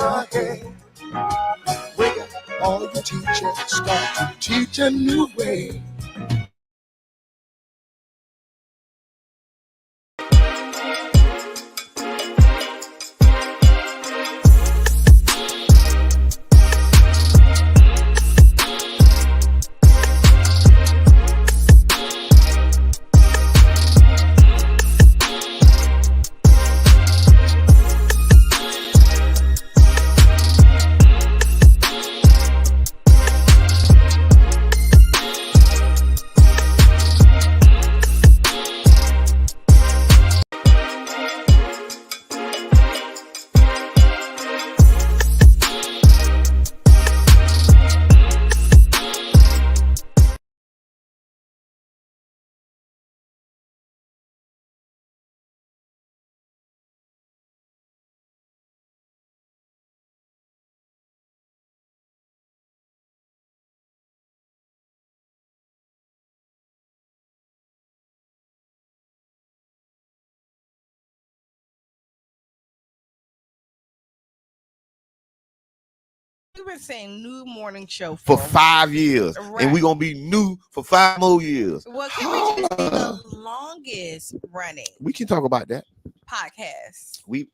ahead. Wake up all your teachers, start to teach a new way. You've been saying new morning show For 5 years, right. And we're gonna be new for 5 more years. Well, can we just be the longest running? We can talk about that. Podcast. We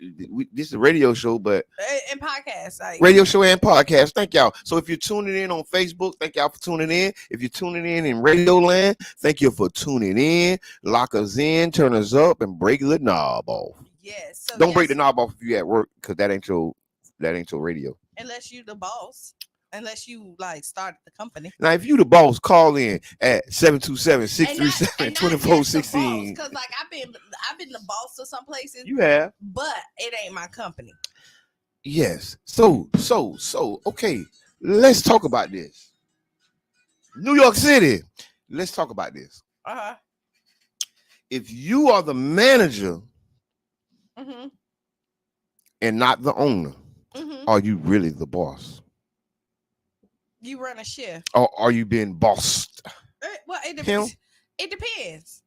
this is a radio show, but and podcast, like radio show and podcast. Thank y'all. So if you're tuning in on Facebook, thank y'all for tuning in. If you're tuning in Radio Land, thank you for tuning in. Lock us in, turn us up, and break the knob off. Yes. So don't break the knob off if you at work, because that ain't your radio. Unless you the boss. Unless you like started the company. Now, if you the boss, call in at 727-637-2416. Because like I've been the boss of some places. You have, but it ain't my company. Yes. So okay. Let's talk about this. New York City. Let's talk about this. If you are the manager and not the owner, are you really the boss? You run a shift. Or are you being bossed? Well, it depends. It depends.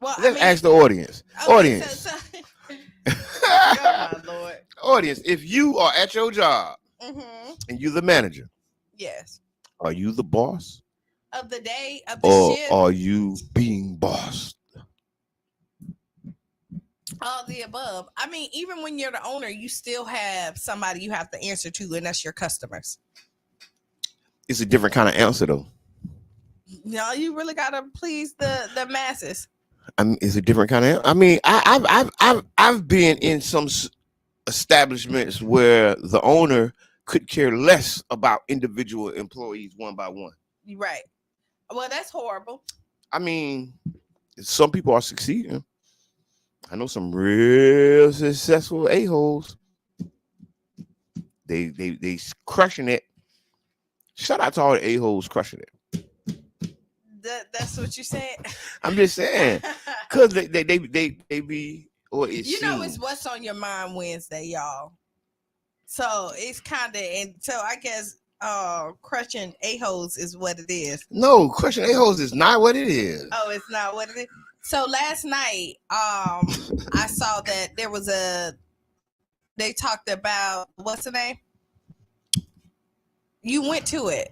Well, let's ask the audience. Okay, audience. Oh, my Lord. Audience, if you are at your job and you're the manager, yes, are you the boss of the day of the shift? Or are you being bossed? All the above. I mean, even when you're the owner, you still have somebody you have to answer to, and that's your customers. It's a different kind of answer, though. No, you really gotta please the masses. I mean, it's a different kind of. I mean, I've been in some establishments where the owner could care less about individual employees one by one. Right. Well, that's horrible. I mean, some people are succeeding. I know some real successful a-holes. They crushing it. Shout out to all the a-holes crushing it. That's what you said. I'm just saying, cause they be. Or it's What's on Your Mind Wednesday, y'all. So it's kind of, and so I guess crushing a-holes is what it is. No, crushing a-holes is not what it is. Oh, it's not what it is. So last night, I saw that there was they talked about, what's the name? You went to it.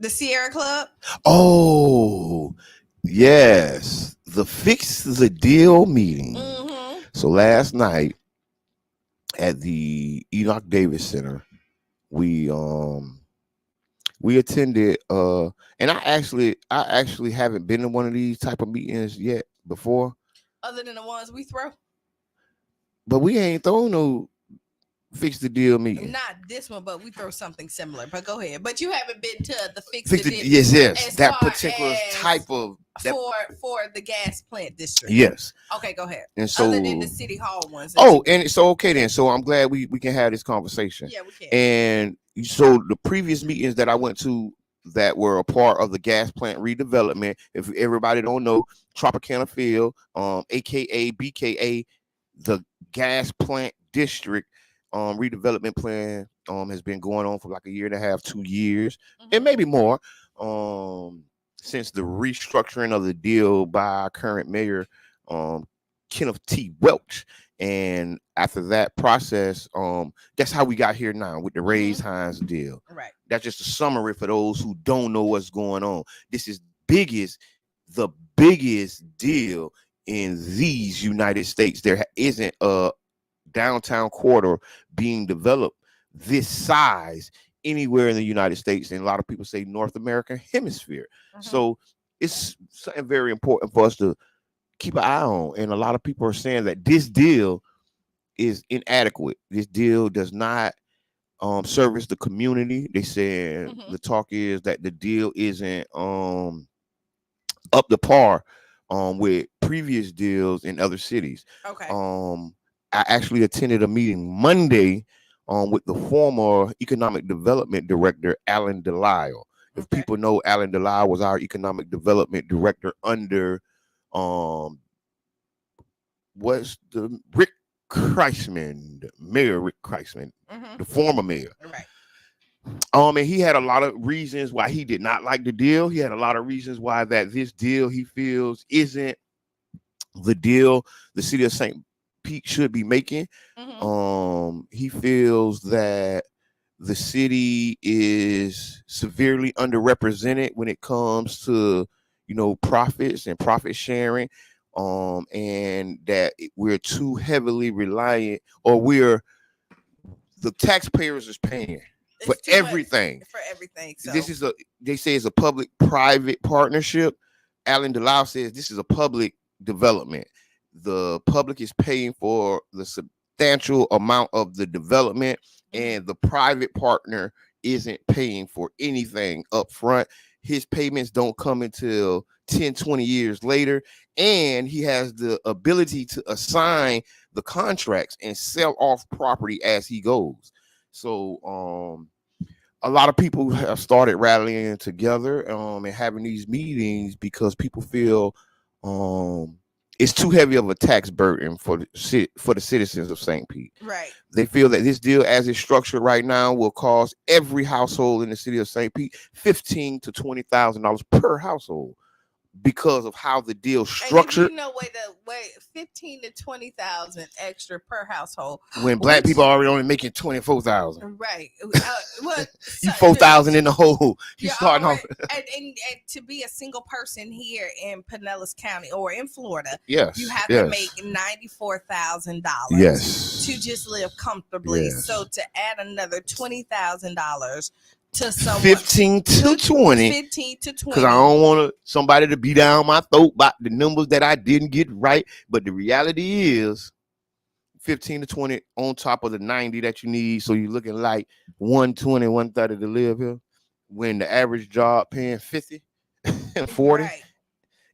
The Sierra Club? Oh, yes. The Fix the Deal meeting. So last night at the Enoch Davis Center, we attended and I actually haven't been to one of these type of meetings yet before. Other than the ones we throw? But we ain't thrown no Fix the Deal meeting. Not this one, but we throw something similar. But go ahead. But you haven't been to the Fix the Deal. Yes. That particular type of for the gas plant district. Yes. Okay, go ahead. And so, other than the city hall ones. And so okay then. So I'm glad we can have this conversation. Yeah, we can. And so the previous meetings that I went to that were a part of the gas plant redevelopment, if everybody don't know, Tropicana Field, aka BKA, the gas plant district redevelopment plan has been going on for like a year and a half, 2 years, and maybe more, since the restructuring of the deal by our current mayor, Kenneth T. Welch. And after that process, that's how we got here now with the Raise Hines deal. Right. That's just a summary for those who don't know what's going on. This is the biggest deal in these United States. There isn't a downtown corridor being developed this size anywhere in the United States, and a lot of people say North American hemisphere. So it's something very important for us to keep an eye on. And a lot of people are saying that this deal is inadequate. This deal does not service the community. They said the talk is that the deal isn't up to par with previous deals in other cities. Okay. I actually attended a meeting Monday with the former economic development director, Alan Delisle. If people know, Alan Delisle was our economic development director under was the Rick Kreisman, Mayor Rick Kreisman, the former mayor. Right. And he had a lot of reasons why he did not like the deal. He had a lot of reasons why that this deal he feels isn't the deal the city of St. Pete should be making. He feels that the city is severely underrepresented when it comes to, profits and profit sharing. And that we're too heavily reliant, or the taxpayers is paying for everything. For everything. So. They say it's a public-private partnership. Alan Delisle says this is a public development. The public is paying for the substantial amount of the development, and the private partner isn't paying for anything up front. His payments don't come until 10, 20 years later, and he has the ability to assign the contracts and sell off property as he goes. So a lot of people have started rallying together and having these meetings because people feel it's too heavy of a tax burden for the citizens of St. Pete. Right. They feel that this deal, as it's structured right now, will cost every household in the city of St. Pete $15,000 to $20,000 per household because of how the deal structured. And wait, 15 to 20,000 extra per household. When black people are already only making 24,000. Right. You 4,000 in the hole. You starting off. And to be a single person here in Pinellas County or in Florida, yes, you have to make $94,000. Yes. To just live comfortably. Yes. So to add another $20,000 to someone 15 to 20 because I don't want somebody to be down my throat about the numbers that I didn't get right, but the reality is 15 to 20 on top of the 90 that you need, so you're looking like 120, 130 to live here when the average job paying 50 and 40 right.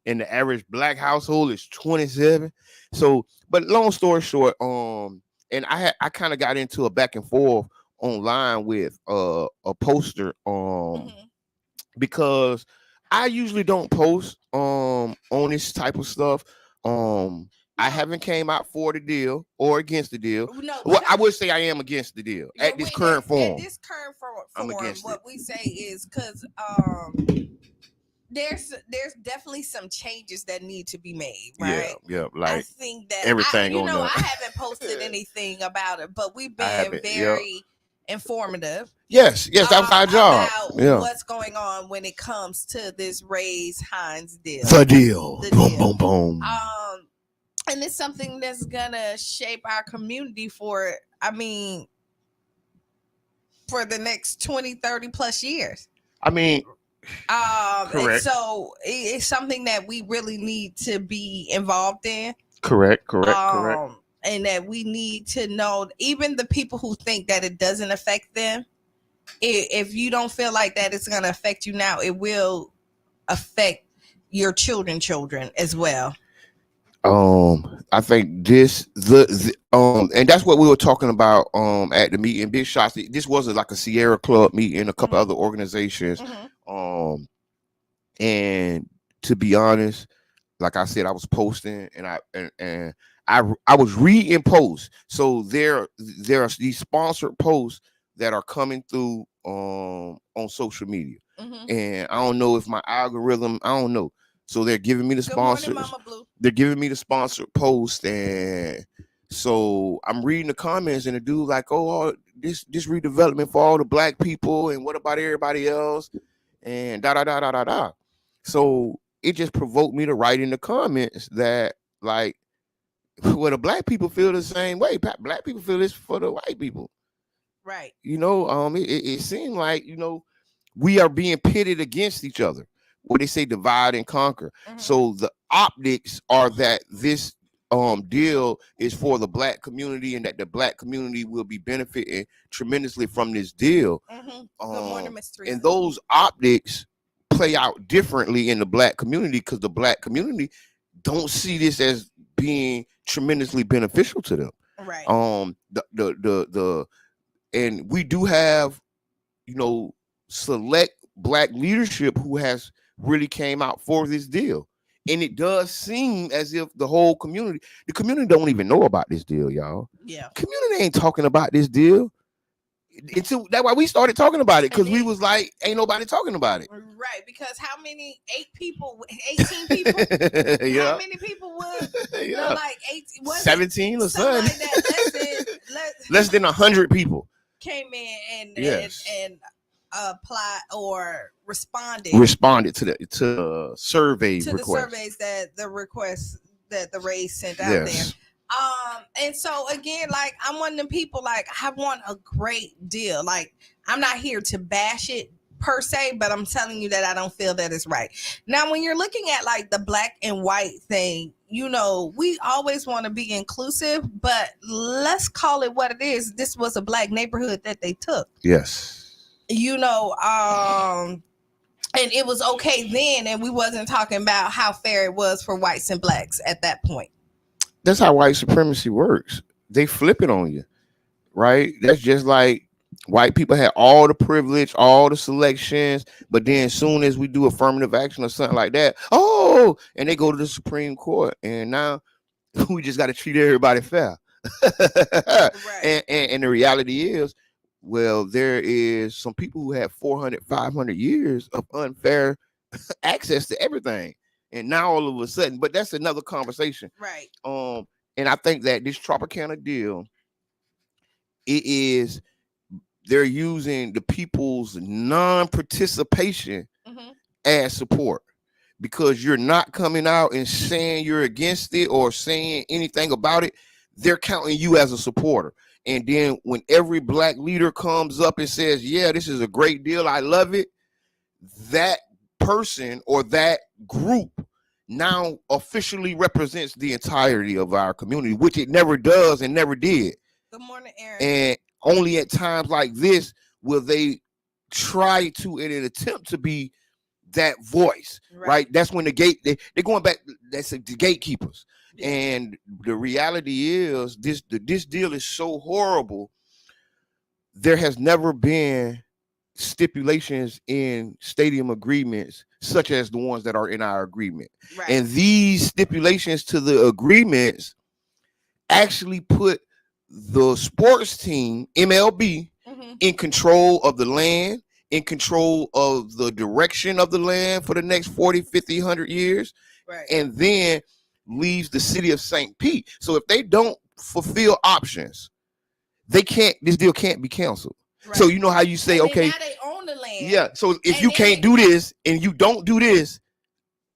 and the average black household is 27. So, but long story short, and I kind of got into a back and forth online with a poster because I usually don't post on this type of stuff. I haven't came out for the deal or against the deal. No, well, I would say I am against the deal at this current form. At this current form, I'm against what we say is because there's definitely some changes that need to be made, right? Yeah. Like I think that everything I haven't posted anything about it, but we've been very informative. Yes, that's our job. About what's going on when it comes to this Raise Hines deal. The deal. Boom, boom. And it's something that's gonna shape our community for the next 20, 30 plus years. Correct. So it's something that we really need to be involved in. Correct. And that we need to know, even the people who think that it doesn't affect them, if you don't feel like that it's going to affect you now, it will affect your children as well. I think this and that's what we were talking about at the meeting. Big shots. This wasn't like a Sierra Club meeting, a couple other organizations. And to be honest, like I said, I was posting and I was reading posts. So there are these sponsored posts that are coming through on social media. And I don't know if my algorithm, I don't know. So they're giving me the sponsors. Good morning, Mama Blue. They're giving me the sponsored post, and So I'm reading the comments, and the dude like, oh, this redevelopment for all the black people, and what about everybody else? And da da da da da da. So it just provoked me to write in the comments that like, well, the black people feel the same way. Black people feel this for the white people. Right. It seemed like we are being pitted against each other. What they say, divide and conquer. So the optics are that this deal is for the black community, and that the black community will be benefiting tremendously from this deal. Good morning, Miss Teresa. And those optics play out differently in the black community, because the black community don't see this as being tremendously beneficial to them. Right. And we do have, select black leadership who has really came out for this deal. And it does seem as if the community don't even know about this deal, y'all. Yeah. Community ain't talking about this deal. That's why we started talking about it, because we was like, ain't nobody talking about it. Right, because how many 18 people? Yeah. How many people would? Yeah. Like 18, 17 or something. Like that. Less than 100 people came in yes. and applied or responded to the survey to request. The surveys that the requests that the Rays sent out yes. there. And so again, like, I'm one of them people, like, I want a great deal. Like, I'm not here to bash it per se, but I'm telling you that I don't feel that it's right. Now, when you're looking at like the black and white thing, we always want to be inclusive, but let's call it what it is. This was a black neighborhood that they took. Yes. And it was okay then, and we wasn't talking about how fair it was for whites and blacks at that point. That's how white supremacy works. They flip it on you, right? That's just like white people had all the privilege, all the selections, but then as soon as we do affirmative action or something like that, and they go to the Supreme Court, and now we just got to treat everybody fair. Right. And the reality is, well, there is some people who have 400, 500 years of unfair access to everything. And now all of a sudden, but that's another conversation. Right. And I think that this Tropicana deal, they're using the people's non-participation as support, because you're not coming out and saying you're against it or saying anything about it. They're counting you as a supporter. And then when every black leader comes up and says, yeah, this is a great deal, I love it, that person or that group now officially represents the entirety of our community, which it never does and never did. Good morning, Aaron. And only at times like this will they try to, in an attempt to be that voice, right? That's when they're going back. That's the gatekeepers. Yeah. And the reality is this deal is so horrible. There has never been stipulations in stadium agreements such as the ones that are in our agreement. Right. And these stipulations to the agreements actually put the sports team, MLB, in control of the land, in control of the direction of the land for the next 40, 50, 100 years. Right. And then leaves the city of St. Pete. So if they don't fulfill options, this deal can't be canceled. Right. So you know how you say, okay, now they own the land. Yeah. So if you can't do this and you don't do this,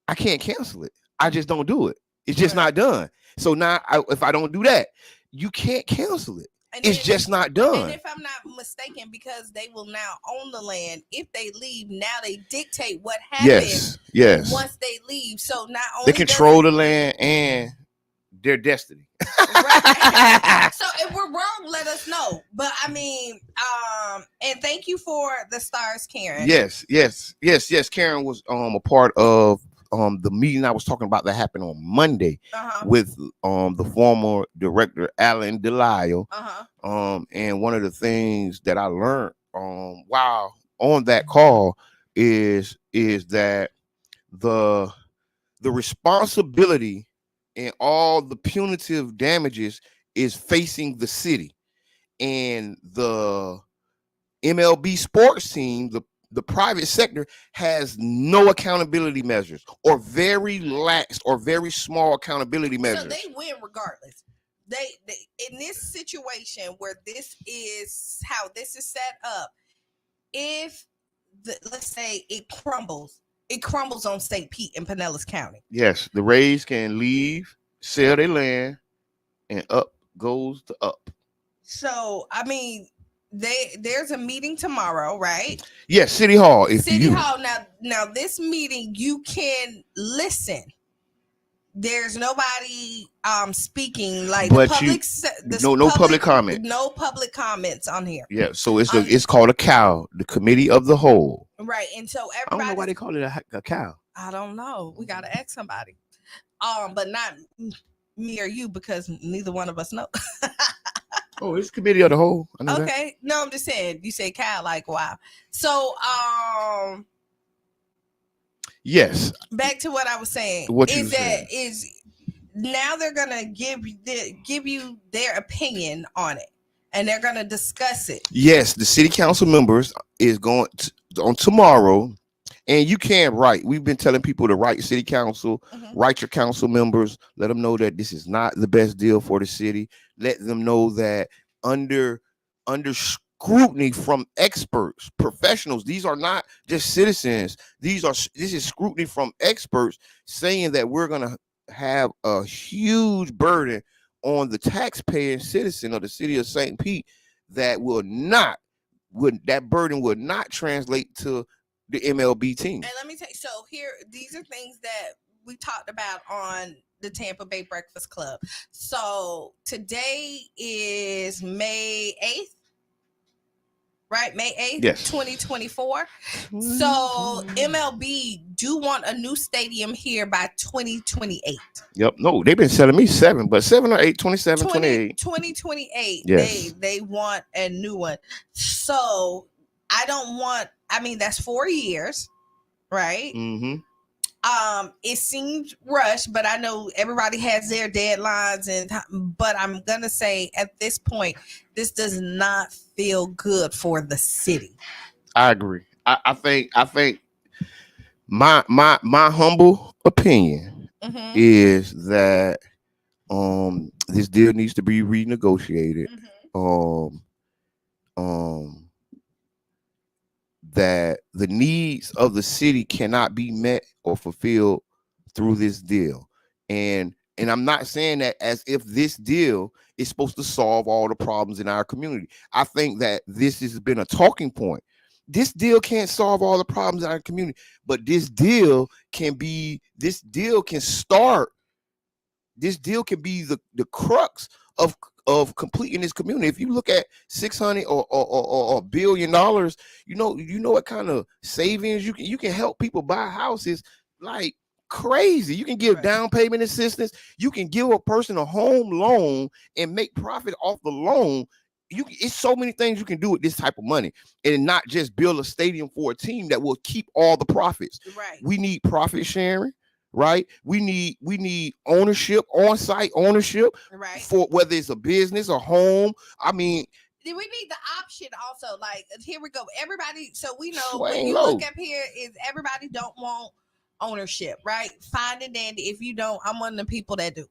I can't cancel it. I just don't do it. It's just not done. So now if I don't do that, you can't cancel it. It's just not done. And if I'm not mistaken, because they will now own the land, if they leave, now they dictate what happens. Yes. Once they leave. So not only they control the land and their destiny. Right. So if we're wrong, let us know. But I mean, and thank you for the stars, Karen. Yes. Karen was a part of the meeting I was talking about that happened on Monday with the former director Alan Delisle. And one of the things that I learned while on that call is that the responsibility and all the punitive damages is facing the city, and the MLB sports team, the private sector, has no accountability measures, or very lax or very small accountability measures. So they win regardless. they in this situation where this is how this is set up, if let's say it crumbles on St. Pete in Pinellas County. Yes, the Rays can leave, sell their land, and up goes the up. So I mean, there's a meeting tomorrow, right? Yes, City Hall. If City you Hall. Now this meeting you can listen. There's nobody speaking like the but you public. no public comment. No public comments on here. Yeah, so it's called a cow, the committee of the whole. Right, and so I don't know why everybody. they call it a cow. I don't know. We gotta ask somebody. But not me or you because neither one of us know. Oh, it's committee of the whole. I know Okay, no, I'm just saying. You say cow, like wow. So yes. Back to what I was saying. What you is that saying? is now they're gonna give you their opinion on it, and they're gonna discuss it. Yes, the city council members is going on tomorrow, and you can write. We've been telling people to write city council, write your council members, let them know that this is not the best deal for the city. Let them know that under scrutiny from experts, professionals. These are not just citizens. This is scrutiny from experts saying that we're gonna have a huge burden on the taxpaying citizen of the city of St. Pete that that burden would not translate to the MLB team. And let me tell you, so here, these are things that we talked about on the Tampa Bay Breakfast Club. So today is May 8th. Right, May 8th, yes. 2024. So MLB do want a new stadium here by 2028. Yep. No, they've been selling me 7 or 8, 27, 28. 2028. Yes. They want a new one. So that's 4 years, right? Mm-hmm. It seems rushed, but I know everybody has their deadlines, but I'm gonna say at this point, this does not feel good for the city. I agree. I think my humble opinion is that this deal needs to be renegotiated. That the needs of the city cannot be met or fulfilled through this deal. And I'm not saying that as if this deal is supposed to solve all the problems in our community. I think that this has been a talking point. This deal can't solve all the problems in our community, but this deal can be the crux of completing this community. If you look at $600 or $1 billion, you know what kind of savings you can help people buy houses like crazy. You can give down payment assistance. You can give a person a home loan and make profit off the loan. It's so many things you can do with this type of money, and not just build a stadium for a team that will keep all the profits. Right. We need profit sharing. Right, we need ownership, on-site ownership, right, for whether it's a business or home. I mean, we need the option also. Like, here we go, everybody. So we know when you look up here, is everybody don't want ownership, right? Fine and dandy. If you don't, I'm one of the people that do.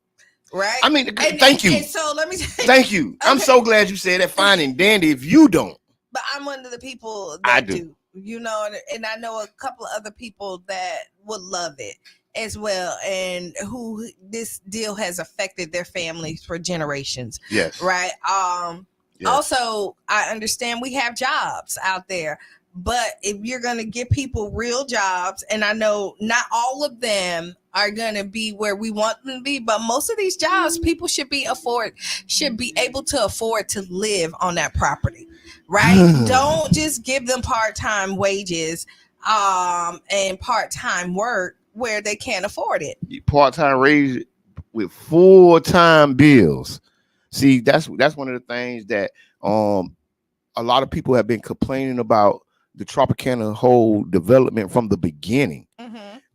Right. I mean, thank you. And so let me say, thank you. Okay. I'm so glad you said that. Fine and dandy. If you don't, but I'm one of the people that do. You know, and I know a couple of other people that would love it as well, and who this deal has affected their families for generations. Yes. Right. Yes. Also, I understand we have jobs out there, but if you're going to give people real jobs, and I know not all of them are going to be where we want them to be, but most of these jobs, people should be able to afford to live on that property. Right. Don't just give them part-time wages and part-time work where they can't afford it. Part-time raise with full-time bills. See, that's one of the things that a lot of people have been complaining about the Tropicana whole development from the beginning.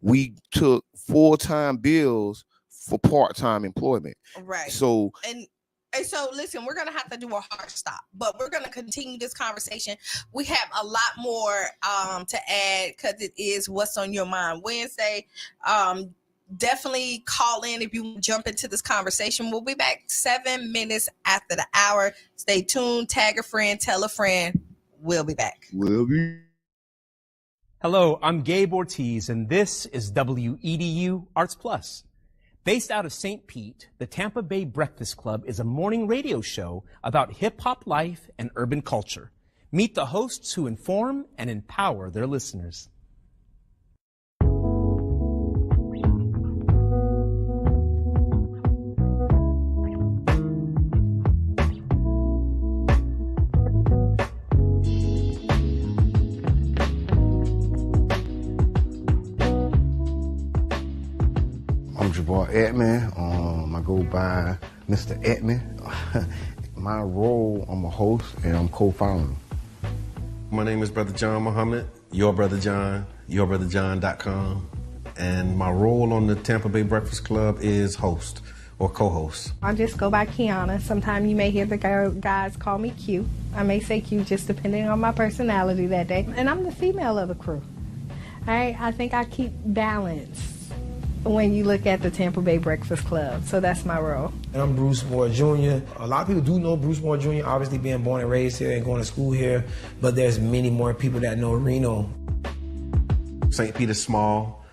We took full-time bills for part-time employment. Right. So and so, listen, we're going to have to do a hard stop, but we're going to continue this conversation. We have a lot more to add because it is What's on Your Mind Wednesday. definitely call in if you jump into this conversation. We'll be back 7 minutes after the hour. Stay tuned. Tag a friend, tell a friend. We'll be back. Hello, I'm Gabe Ortiz, and this is WEDU Arts Plus. Based out of St. Pete, the Tampa Bay Breakfast Club is a morning radio show about hip-hop life and urban culture. Meet the hosts who inform and empower their listeners. I'm Jabbar Edmond. I go by Mr. Edmond. My role, I'm a host and I'm co-founder. My name is Brother John Muhammad, Your Brother John, YourBrotherJohn.com. And my role on the Tampa Bay Breakfast Club is host or co-host. I just go by Kiana. Sometimes you may hear the guys call me Q. I may say Q just depending on my personality that day. And I'm the female of the crew. All right? I think I keep balance when you look at the Tampa Bay Breakfast Club. So that's my role. And I'm Bruce Moore Jr. A lot of people do know Bruce Moore Jr., obviously being born and raised here and going to school here, but there's many more people that know Reno. St. Pete is small,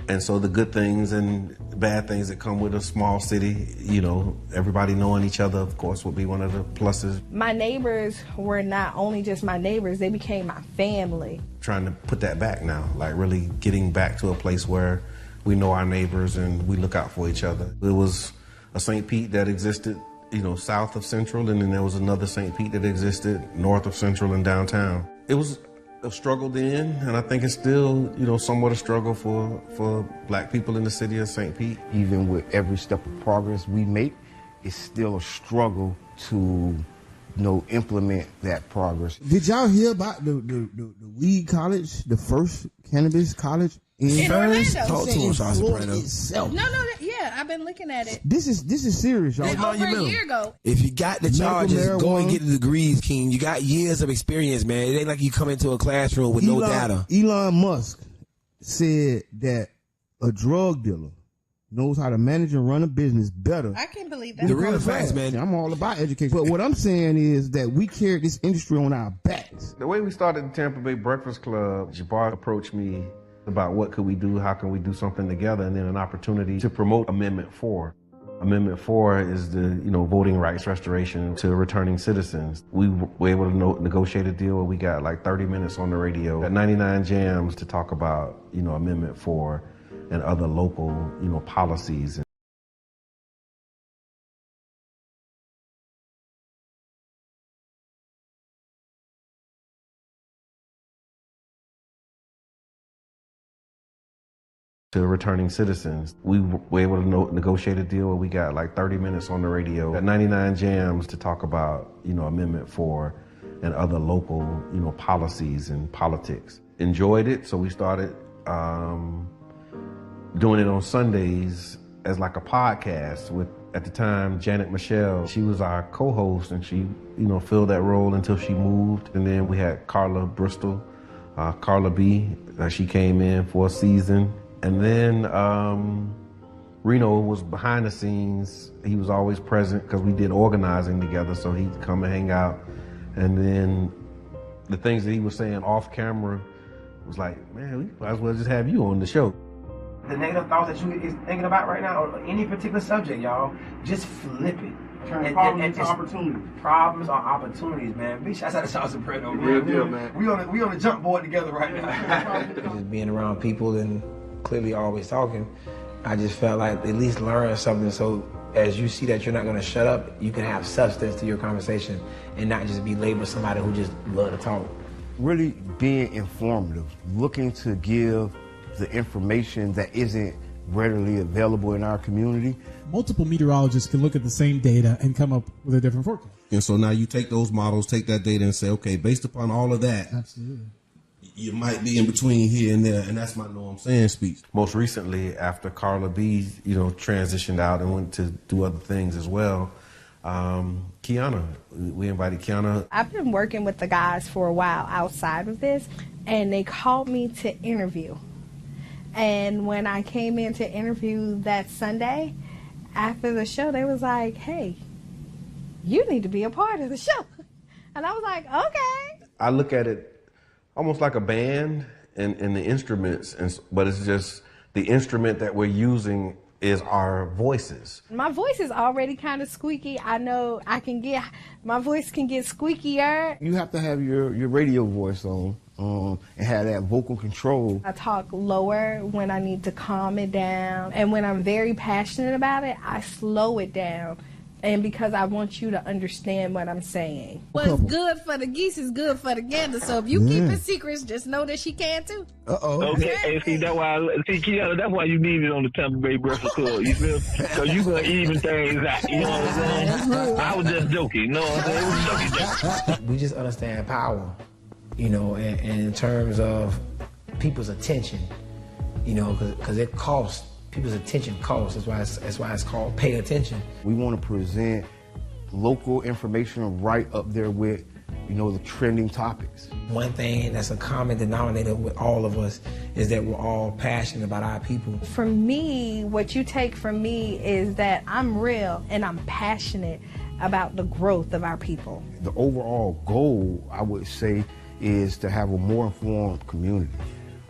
and so the good things and bad things that come with a small city, you know, everybody knowing each other, of course, would be one of the pluses. My neighbors were not only just my neighbors, they became my family. Trying to put that back now, like really getting back to a place where we know our neighbors and we look out for each other. It was a St. Pete that existed, you know, south of Central, and then there was another St. Pete that existed north of Central and downtown. It was a struggle then, and I think it's still, you know, somewhat a struggle for black people in the city of St. Pete. Even with every step of progress we make, it's still a struggle to, implement that progress. Did y'all hear about the weed college, the first cannabis college in Orlando? Talk to us, Soprano. No, yeah, I've been looking at it. This is serious, y'all. Over a year ago. If you got the charges, marijuana. go and get the degrees, King. You got years of experience, man. It ain't like you come into a classroom with no data. Elon Musk said that a drug dealer knows how to manage and run a business better. I can't believe that. The real facts, man. I'm all about education. But what I'm saying is that we carry this industry on our backs. The way we started the Tampa Bay Breakfast Club, Jabbar approached me about what could we do, how can we do something together, and then an opportunity to promote Amendment 4. Amendment 4 is the, voting rights restoration to returning citizens. We were able to negotiate a deal where we got like 30 minutes on the radio, got 99 jams to talk about, Amendment 4 and other local, policies. To returning citizens. We were able to negotiate a deal where we got like 30 minutes on the radio, got 99 jams to talk about, Amendment 4 and other local, policies and politics. Enjoyed it, so we started doing it on Sundays as like a podcast with, at the time, Janet Michelle. She was our co-host and she, filled that role until she moved. And then we had Carla Bristol, Carla B. She came in for a season. And then Reno was behind the scenes. He was always present because we did organizing together, so he'd come and hang out. And then the things that he was saying off camera was like, man, we might as well just have you on the show. The negative thoughts that you is thinking about right now, or any particular subject, y'all, just flip it. Turn problems into opportunities. Problems are opportunities, man. Big shouts out to Sean Soprano, man. Real deal, man. We on the jump board together right now. Just being around people and clearly always talking, I just felt like at least learn something, so as you see that you're not going to shut up, you can have substance to your conversation and not just be labeled somebody who just love to talk. Really being informative, looking to give the information that isn't readily available in our community. Multiple meteorologists can look at the same data and come up with a different forecast. And so now you take those models, take that data and say, okay, based upon all of that, Absolutely. you might be in between here and there, and that's my know I'm saying speech. Most recently, after Carla B, transitioned out and went to do other things as well, Kiana, we invited Kiana. I've been working with the guys for a while outside of this, and they called me to interview. And when I came in to interview that Sunday, after the show, they was like, hey, you need to be a part of the show. And I was like, okay. I look at it almost like a band and the instruments, but it's just the instrument that we're using is our voices. My voice is already kind of squeaky. I know my voice can get squeakier. You have to have your radio voice on and have that vocal control. I talk lower when I need to calm it down. And when I'm very passionate about it, I slow it down. And because I want you to understand what I'm saying. What's good for the geese is good for the gander. So if you keep it secrets, just know that she can too. Okay, and see that's why Kiana, that's why you need it on the Tampa Bay Breakfast Club. You feel? Because you gonna even things out. You know what I'm saying? I was just joking. You know what I'm saying? It was joking. We just understand power, you know, and in terms of people's attention, you know, because it costs. People's attention costs. That's why it's called pay attention. We want to present local information right up there with, the trending topics. One thing that's a common denominator with all of us is that we're all passionate about our people. For me, what you take from me is that I'm real and I'm passionate about the growth of our people. The overall goal, I would say, is to have a more informed community.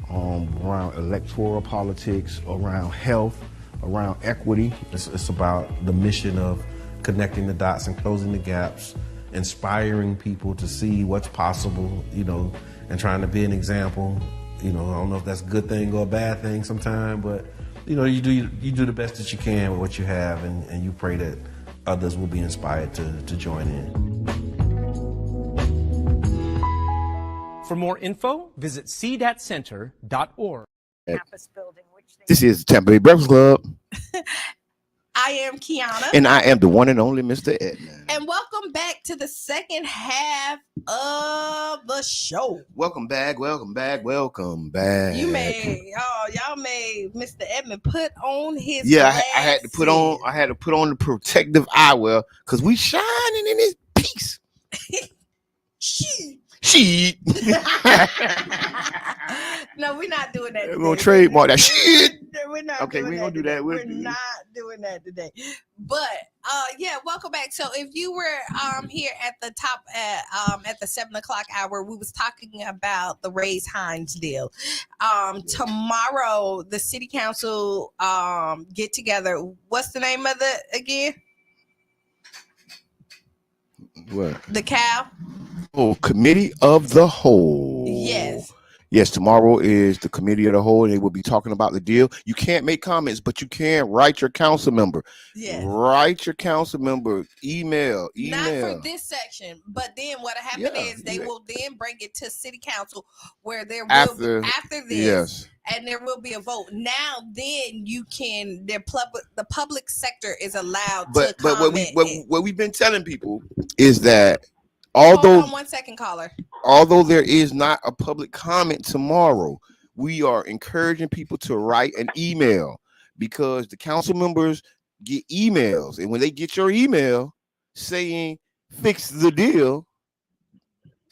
Around electoral politics, around health, around equity. It's about the mission of connecting the dots and closing the gaps, inspiring people to see what's possible, and trying to be an example. I don't know if that's a good thing or a bad thing sometimes, but you do the best that you can with what you have, and you pray that others will be inspired to join in. For more info, visit cdatcenter.org. This is the Tampa Bay Breakfast Club. I am Kiana. And I am the one and only Mr. Edmund. And welcome back to the second half of the show. Welcome back. Welcome back. Y'all made Mr. Edmund put on his I had to put on the protective eyewear because we shining in this piece. Shit. No, we're not doing that. We're gonna trademark that shit. We're not. Okay, we're gonna do that. We're not doing that today. But welcome back. So if you were here at the top at the 7 o'clock hour, we was talking about the Raise Hines deal. Tomorrow the city council get together. What's the name of it again? What? The cow. Oh, Committee of the Whole. Yes, tomorrow is the Committee of the Whole, and they will be talking about the deal. You can't make comments, but you can write your council member. Yes. Write your council member. Email. Not for this section, but then what happen is they will then bring it to city council where there will be, after this. Yes. And there will be a vote. Now, then you can. The public sector is allowed to comment. But what we've been telling people is that. Hold on 1 second, caller. Although there is not a public comment tomorrow, we are encouraging people to write an email because the council members get emails. And when they get your email saying fix the deal,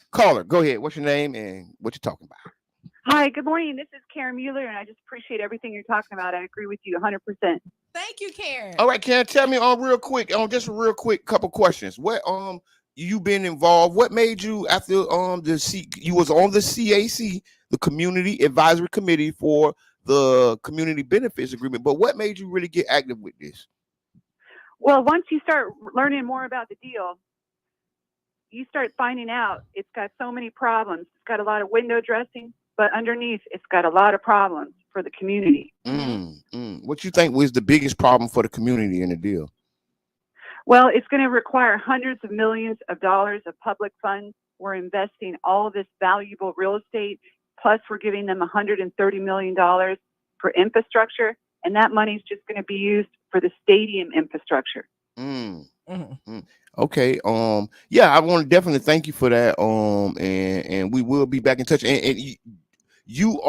caller, go ahead. What's your name and what you're talking about? Hi, good morning. This is Karen Mueller, and I just appreciate everything you're talking about. I agree with you 100%. Thank you, Karen. All right, Karen, tell me just a real quick couple questions. What you been involved? What made you after you was on the CAC, the Community Advisory Committee for the Community Benefits Agreement, but what made you really get active with this? Well, once you start learning more about the deal, you start finding out it's got so many problems. It's got a lot of window dressing, but underneath it's got a lot of problems for the community. What you think was the biggest problem for the community in the deal? Well, it's going to require hundreds of millions of dollars of public funds. We're investing all of this valuable real estate, plus we're giving them $130 million for infrastructure, and that money is just going to be used for the stadium infrastructure. Okay. I want to definitely thank you for that. And we will be back in touch. And you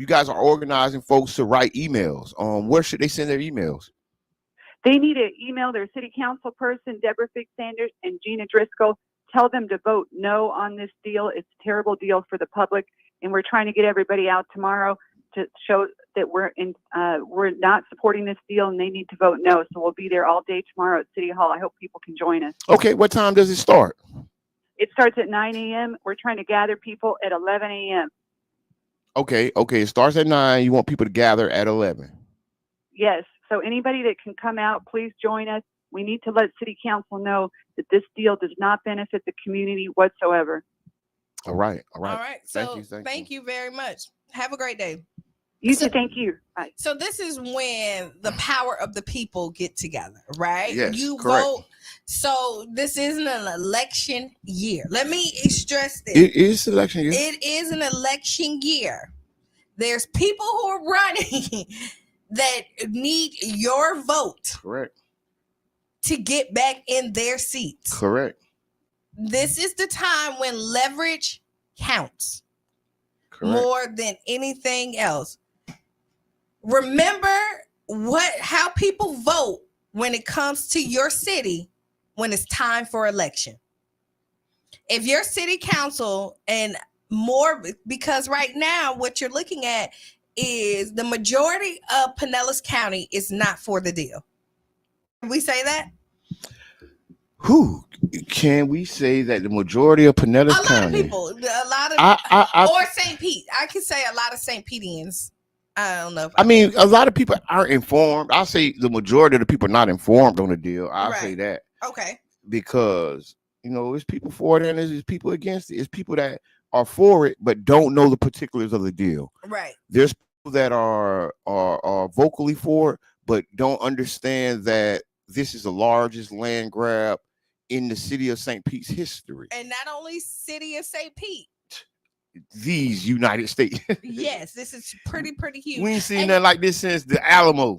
guys are organizing folks to write emails. Where should they send their emails? They need to email their city council person, Deborah Fig-Sanders and Gina Driscoll. Tell them to vote no on this deal. It's a terrible deal for the public, and we're trying to get everybody out tomorrow to show that we're not supporting this deal, and they need to vote no. So we'll be there all day tomorrow at City Hall. I hope people can join us. Okay, what time does it start? It starts at 9 a.m. We're trying to gather people at 11 a.m. Okay, it starts at 9. You want people to gather at 11. Yes. So anybody that can come out, please join us. We need to let City Council know that this deal does not benefit the community whatsoever. All right. All right. So thank you very much. Have a great day. You too. Thank you. Bye. So this is when the power of the people get together, right? Yes, you correct. vote. So this isn't an election year. Let me stress this. It is election year. It is an election year. There's people who are running that need your vote. Correct. To get back in their seats. Correct. This is the time when leverage counts. Correct. More than anything else. Remember how people vote when it comes to your city when it's time for election. If your city council and more, because right now what you're looking at is the majority of Pinellas County is not for the deal. Can we say that? Who can we say that the majority of Pinellas County? A lot of or St. Pete. I can say a lot of St. Peteans. I don't know. I mean, a lot of people aren't informed. I'll say the majority of the people are not informed on the deal. I'll say that. Okay. Because, it's people for it and there's people against it. It's people that are for it but don't know the particulars of the deal. Right. There's people that are vocally for it but don't understand that this is the largest land grab in the city of St. Pete's history. And not only city of St. Pete. These United States. Yes, this is pretty huge. We ain't seen nothing like this since the Alamo.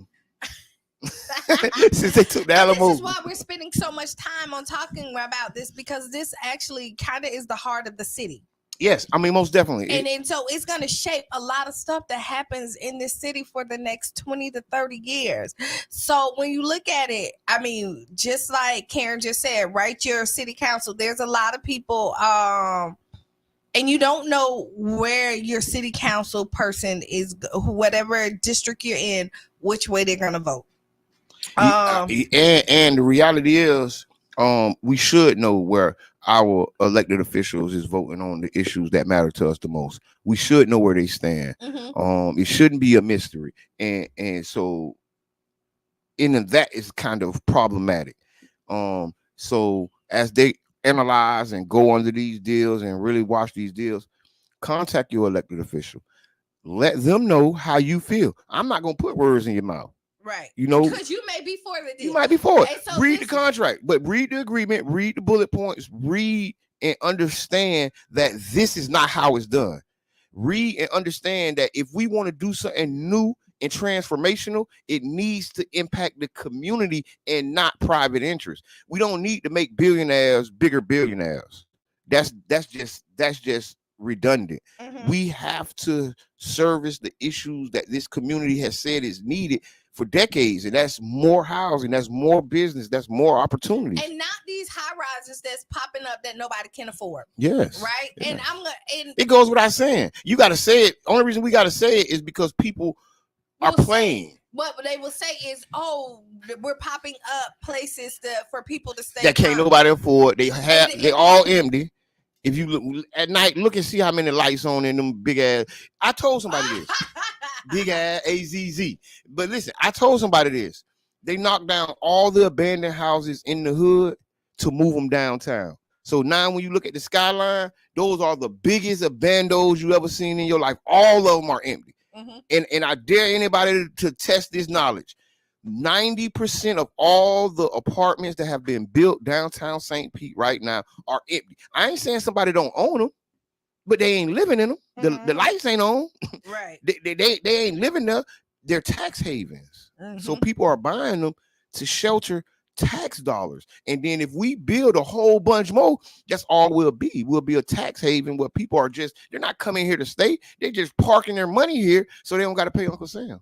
Since they took the Alamo. This is why we're spending so much time on talking about this, because this actually kind of is the heart of the city. Yes, I mean, most definitely. And so it's going to shape a lot of stuff that happens in this city for the next 20 to 30 years. So when you look at it, I mean, just like Karen just said, write your city council. There's a lot of people, and you don't know where your city council person is, whatever district you're in, which way they're going to vote. And the reality is, we should know where our elected officials is voting on the issues that matter to us the most. We should know where they stand. Mm-hmm. It shouldn't be a mystery. And so that is kind of problematic. So as they analyze and go under these deals and really watch these deals, contact your elected official. Let them know how you feel. I'm not going to put words in your mouth. Right. Because you may be for the deal. You might be for it. So read the contract, but read the agreement, read the bullet points, read and understand that this is not how it's done. Read and understand that if we want to do something new and transformational, it needs to impact the community and not private interests. We don't need to make billionaires bigger billionaires. That's just redundant. Mm-hmm. We have to service the issues that this community has said is needed for decades, and that's more housing, that's more business, that's more opportunities, and not these high rises that's popping up that nobody can afford. Yes, right. Yes. And it goes without saying. You got to say it. Only reason we got to say it is because people are playing. What they will say is, "Oh, we're popping up places for people to stay that can't nobody afford. They all empty." If you look at night, look and see how many lights on in them big ass. I told somebody this. Big ass AZZ. But listen, I told somebody this. They knocked down all the abandoned houses in the hood to move them downtown. So now when you look at the skyline, those are the biggest abandos you ever seen in your life. All of them are empty. Mm-hmm. And I dare anybody to test this knowledge. 90% of all the apartments that have been built downtown St. Pete right now are empty. I ain't saying somebody don't own them, but they ain't living in them. Mm-hmm. The lights ain't on. Right. They ain't living there. They're tax havens. Mm-hmm. So people are buying them to shelter tax dollars. And then if we build a whole bunch more, that's all we'll be. We'll be a tax haven where people are they're not coming here to stay. They're just parking their money here so they don't got to pay Uncle Sam.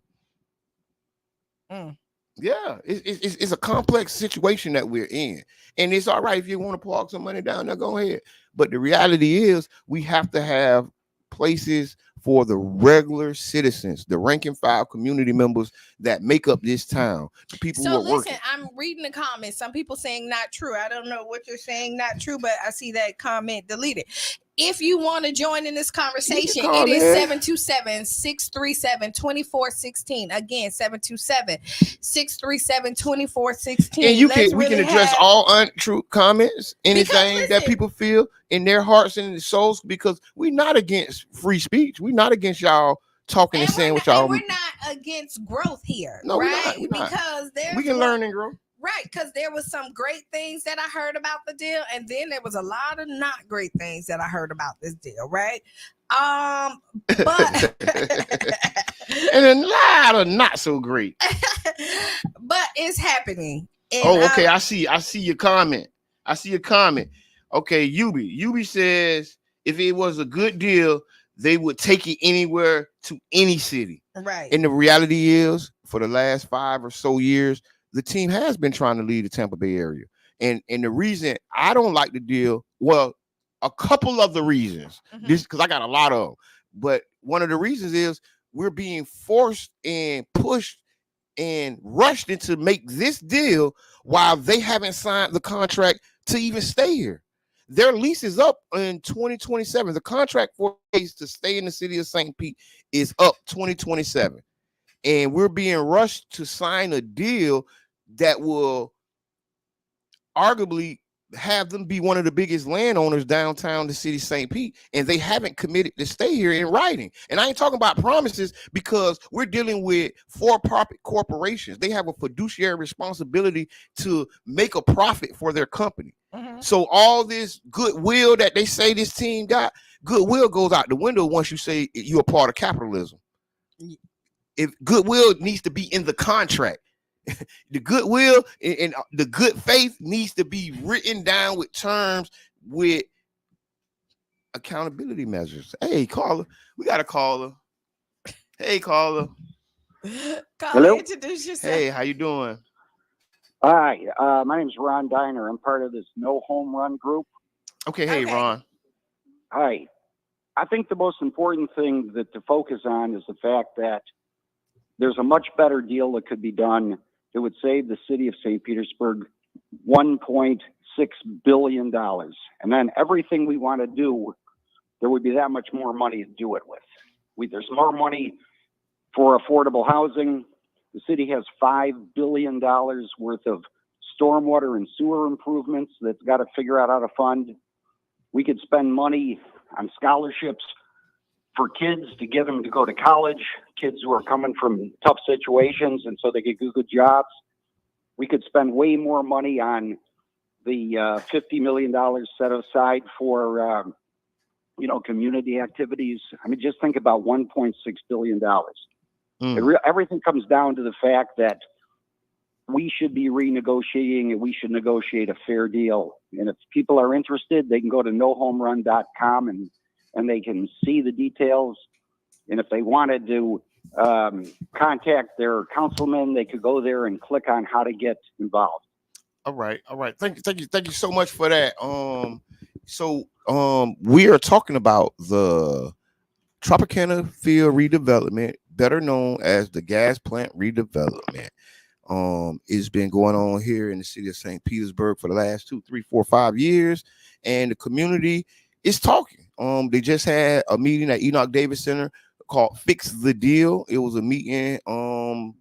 Yeah, it's a complex situation that we're in. And it's all right if you want to park some money down there, go ahead. But the reality is we have to have places for the regular citizens, the rank and file community members that make up this town, the people So who are listen, working. I'm reading the comments. Some people saying not true. I don't know what you're saying, not true, but I see that comment deleted. If you want to join in this conversation, it is 727-637-2416. Again, 727-637-2416. And we can address all untrue comments, anything that people feel in their hearts and souls, because we're not against free speech. We're not against y'all talking and saying what y'all. We're not against growth here, no, right? We're not. Because we can learn and grow. Right, because there was some great things that I heard about the deal, and then there was a lot of not great things that I heard about this deal, right? But and a lot of not so great. But it's happening. And okay. I see your comment. Okay, Yubi says if it was a good deal, they would take it anywhere to any city. Right. And the reality is, for the last 5 or so years, the team has been trying to leave the Tampa Bay area. And the reason I don't like the deal, well, a couple of the reasons, this because I got a lot of them, but one of the reasons is we're being forced and pushed and rushed into make this deal while they haven't signed the contract to even stay here. Their lease is up in 2027. The contract for to stay in the city of St. Pete is up 2027. And we're being rushed to sign a deal that will arguably have them be one of the biggest landowners downtown the city of St. Pete, and they haven't committed to stay here in writing. And I ain't talking about promises, because we're dealing with for-profit corporations. They have a fiduciary responsibility to make a profit for their company. So all this goodwill that they say this team got, goodwill goes out the window once you say you're a part of capitalism. If goodwill needs to be in the contract, the goodwill and the good faith needs to be written down with terms, with accountability measures. Hey, caller, we got a caller. Hey, caller. Caller, introduce yourself. Hey, how you doing? Hi, my name is Ron Diner. I'm part of this No Home Run group. Okay, hey, Ron. Hi. I think the most important thing to focus on is the fact that there's a much better deal that could be done that would save the city of St. Petersburg $1.6 billion. And then everything we want to do, there would be that much more money to do it with. There's more money for affordable housing. The city has $5 billion worth of stormwater and sewer improvements that's got to figure out how to fund. We could spend money on scholarships for kids to get them to go to college, kids who are coming from tough situations, and so they get good jobs. We could spend way more money on the $50 million set aside for, community activities. I mean, just think about $1.6 billion. Everything comes down to the fact that we should be renegotiating, and we should negotiate a fair deal. And if people are interested, they can go to nohomerun.com and they can see the details. And if they wanted to contact their councilman, they could go there and click on how to get involved. All right. Thank you so much for that. We are talking about the Tropicana Field redevelopment, better known as the gas plant redevelopment. It's been going on here in the city of St. Petersburg for the last 2, 3, 4, 5 years, and the community is talking. They just had a meeting at Enoch Davis Center called Fix the Deal. It was a meeting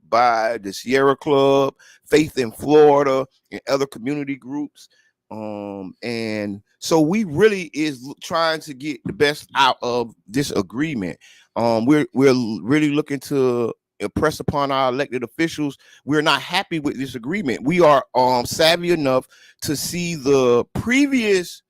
by the Sierra Club, Faith in Florida, and other community groups. And so we really is trying to get the best out of this agreement. We're really looking to impress upon our elected officials. We're not happy with this agreement. We are savvy enough to see the previous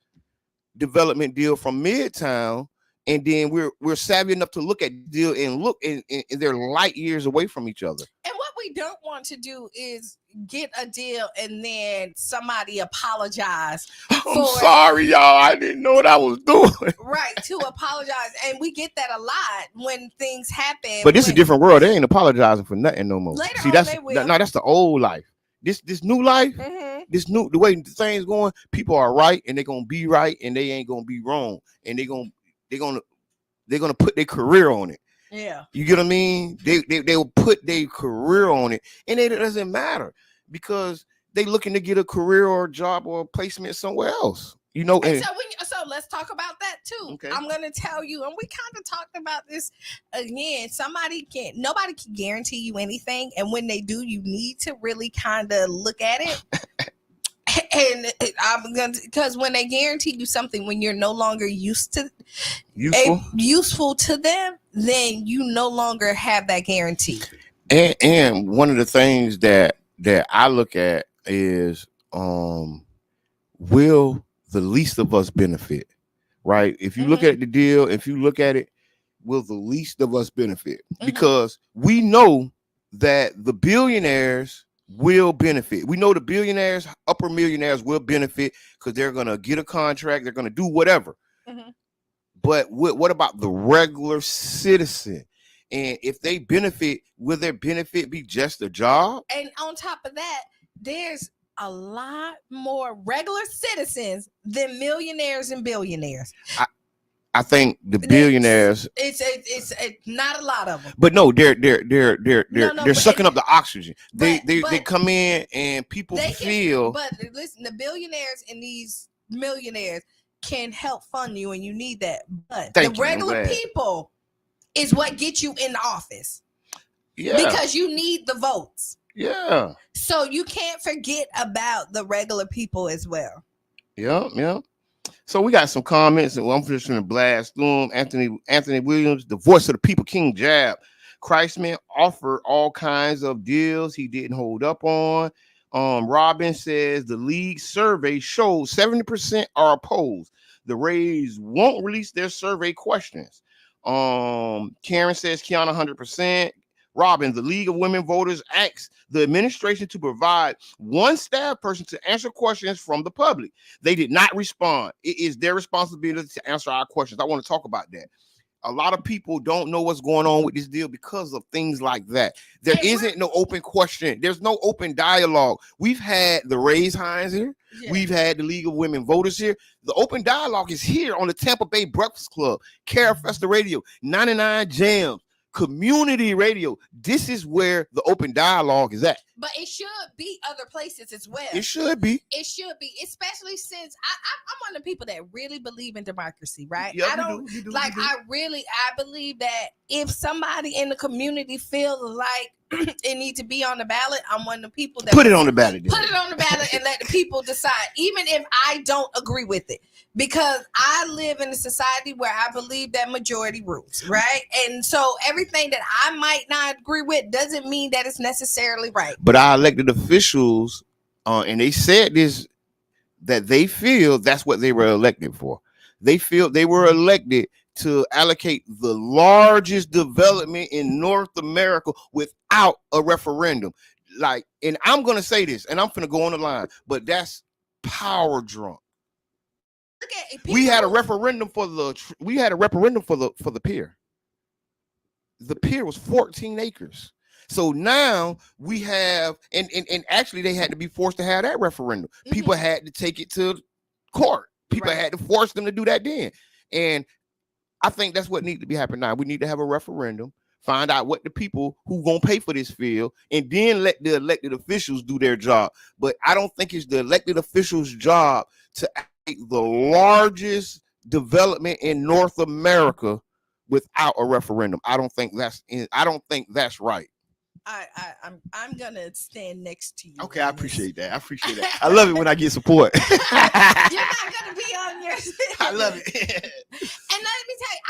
development deal from Midtown, and then we're savvy enough to look at the deal and look and they're light years away from each other. And what we don't want to do is get a deal and then somebody apologize. I'm sorry, y'all. I didn't know what I was doing. Right, to apologize. And we get that a lot when things happen. But this is a different world. They ain't apologizing for nothing no more. Later See, on, they will. that's the old life. This new life, the way things going, people are right and they're gonna be right and they ain't gonna be wrong. And they're gonna they're gonna put their career on it. Yeah. You get what I mean? They will put their career on it, and it doesn't matter because they looking to get a career or a job or a placement somewhere else. You know, and so let's talk about that too. Okay. I'm gonna tell you, and we kind of talked about this again. Nobody can guarantee you anything, and when they do, you need to really kind of look at it. And I'm gonna, because when they guarantee you something, when you're no longer useful to them, then you no longer have that guarantee. And one of the things that I look at is will the least of us benefit, right? If you look at the deal, if you look at it, will the least of us benefit? Because we know that the billionaires will benefit. We know the billionaires, upper millionaires will benefit because they're going to get a contract. They're going to do whatever. But what about the regular citizen? And if they benefit, will their benefit be just a job? And on top of that, there's a lot more regular citizens than millionaires and billionaires. I think the billionaires. It's not a lot of them. But no, they're sucking up the oxygen. They come in and people feel. But listen, the billionaires and these millionaires can help fund you, and you need that. But the regular people is what gets you in the office. Yeah. Because you need the votes. Yeah. So you can't forget about the regular people as well. Yeah. So we got some comments, and I'm just going to blast through them. Anthony Williams, the voice of the people, King Jab. Christman offered all kinds of deals he didn't hold up on. Robin says the league survey shows 70% are opposed. The Rays won't release their survey questions. Karen says Kiana 100%. Robin, the League of Women Voters asks the administration to provide one staff person to answer questions from the public. They did not respond. It is their responsibility to answer our questions. I want to talk about that. A lot of people don't know what's going on with this deal because of things like that. There isn't no open question. There's no open dialogue. We've had the Rays Hines here. Yeah. We've had the League of Women Voters here. The open dialogue is here on the Tampa Bay Breakfast Club, Cara Festa Radio, 99 Jams, community radio. This is where the open dialogue is at. But it should be other places as well. It should be. It should be, especially since I'm one of the people that really believe in democracy, right? Yep, I believe that if somebody in the community feels like it needs to be on the ballot, I'm one of the people that put it on the ballot. Put it on the ballot and let the people decide, even if I don't agree with it. Because I live in a society where I believe that majority rules, right? And so everything that I might not agree with doesn't mean that it's necessarily right. But our elected officials, and they said this, that they feel that's what they were elected for. They feel they were elected to allocate the largest development in North America without a referendum. Like, and I'm going to say this, and I'm going to go on the line, but that's power drunk. We had a referendum for the pier. The pier was 14 acres. So now we have, and actually they had to be forced to have that referendum. People had to take it to court. People had to force them to do that then. And I think that's what needs to be happening now. We need to have a referendum, find out what the people who gonna pay for this feel, and then let the elected officials do their job. But I don't think it's the elected officials' job to make the largest development in North America without a referendum. I don't think that's right. I'm gonna stand next to you. Okay, I appreciate that. I love it when I get support. You're not gonna be on your. I love it. And let me tell you,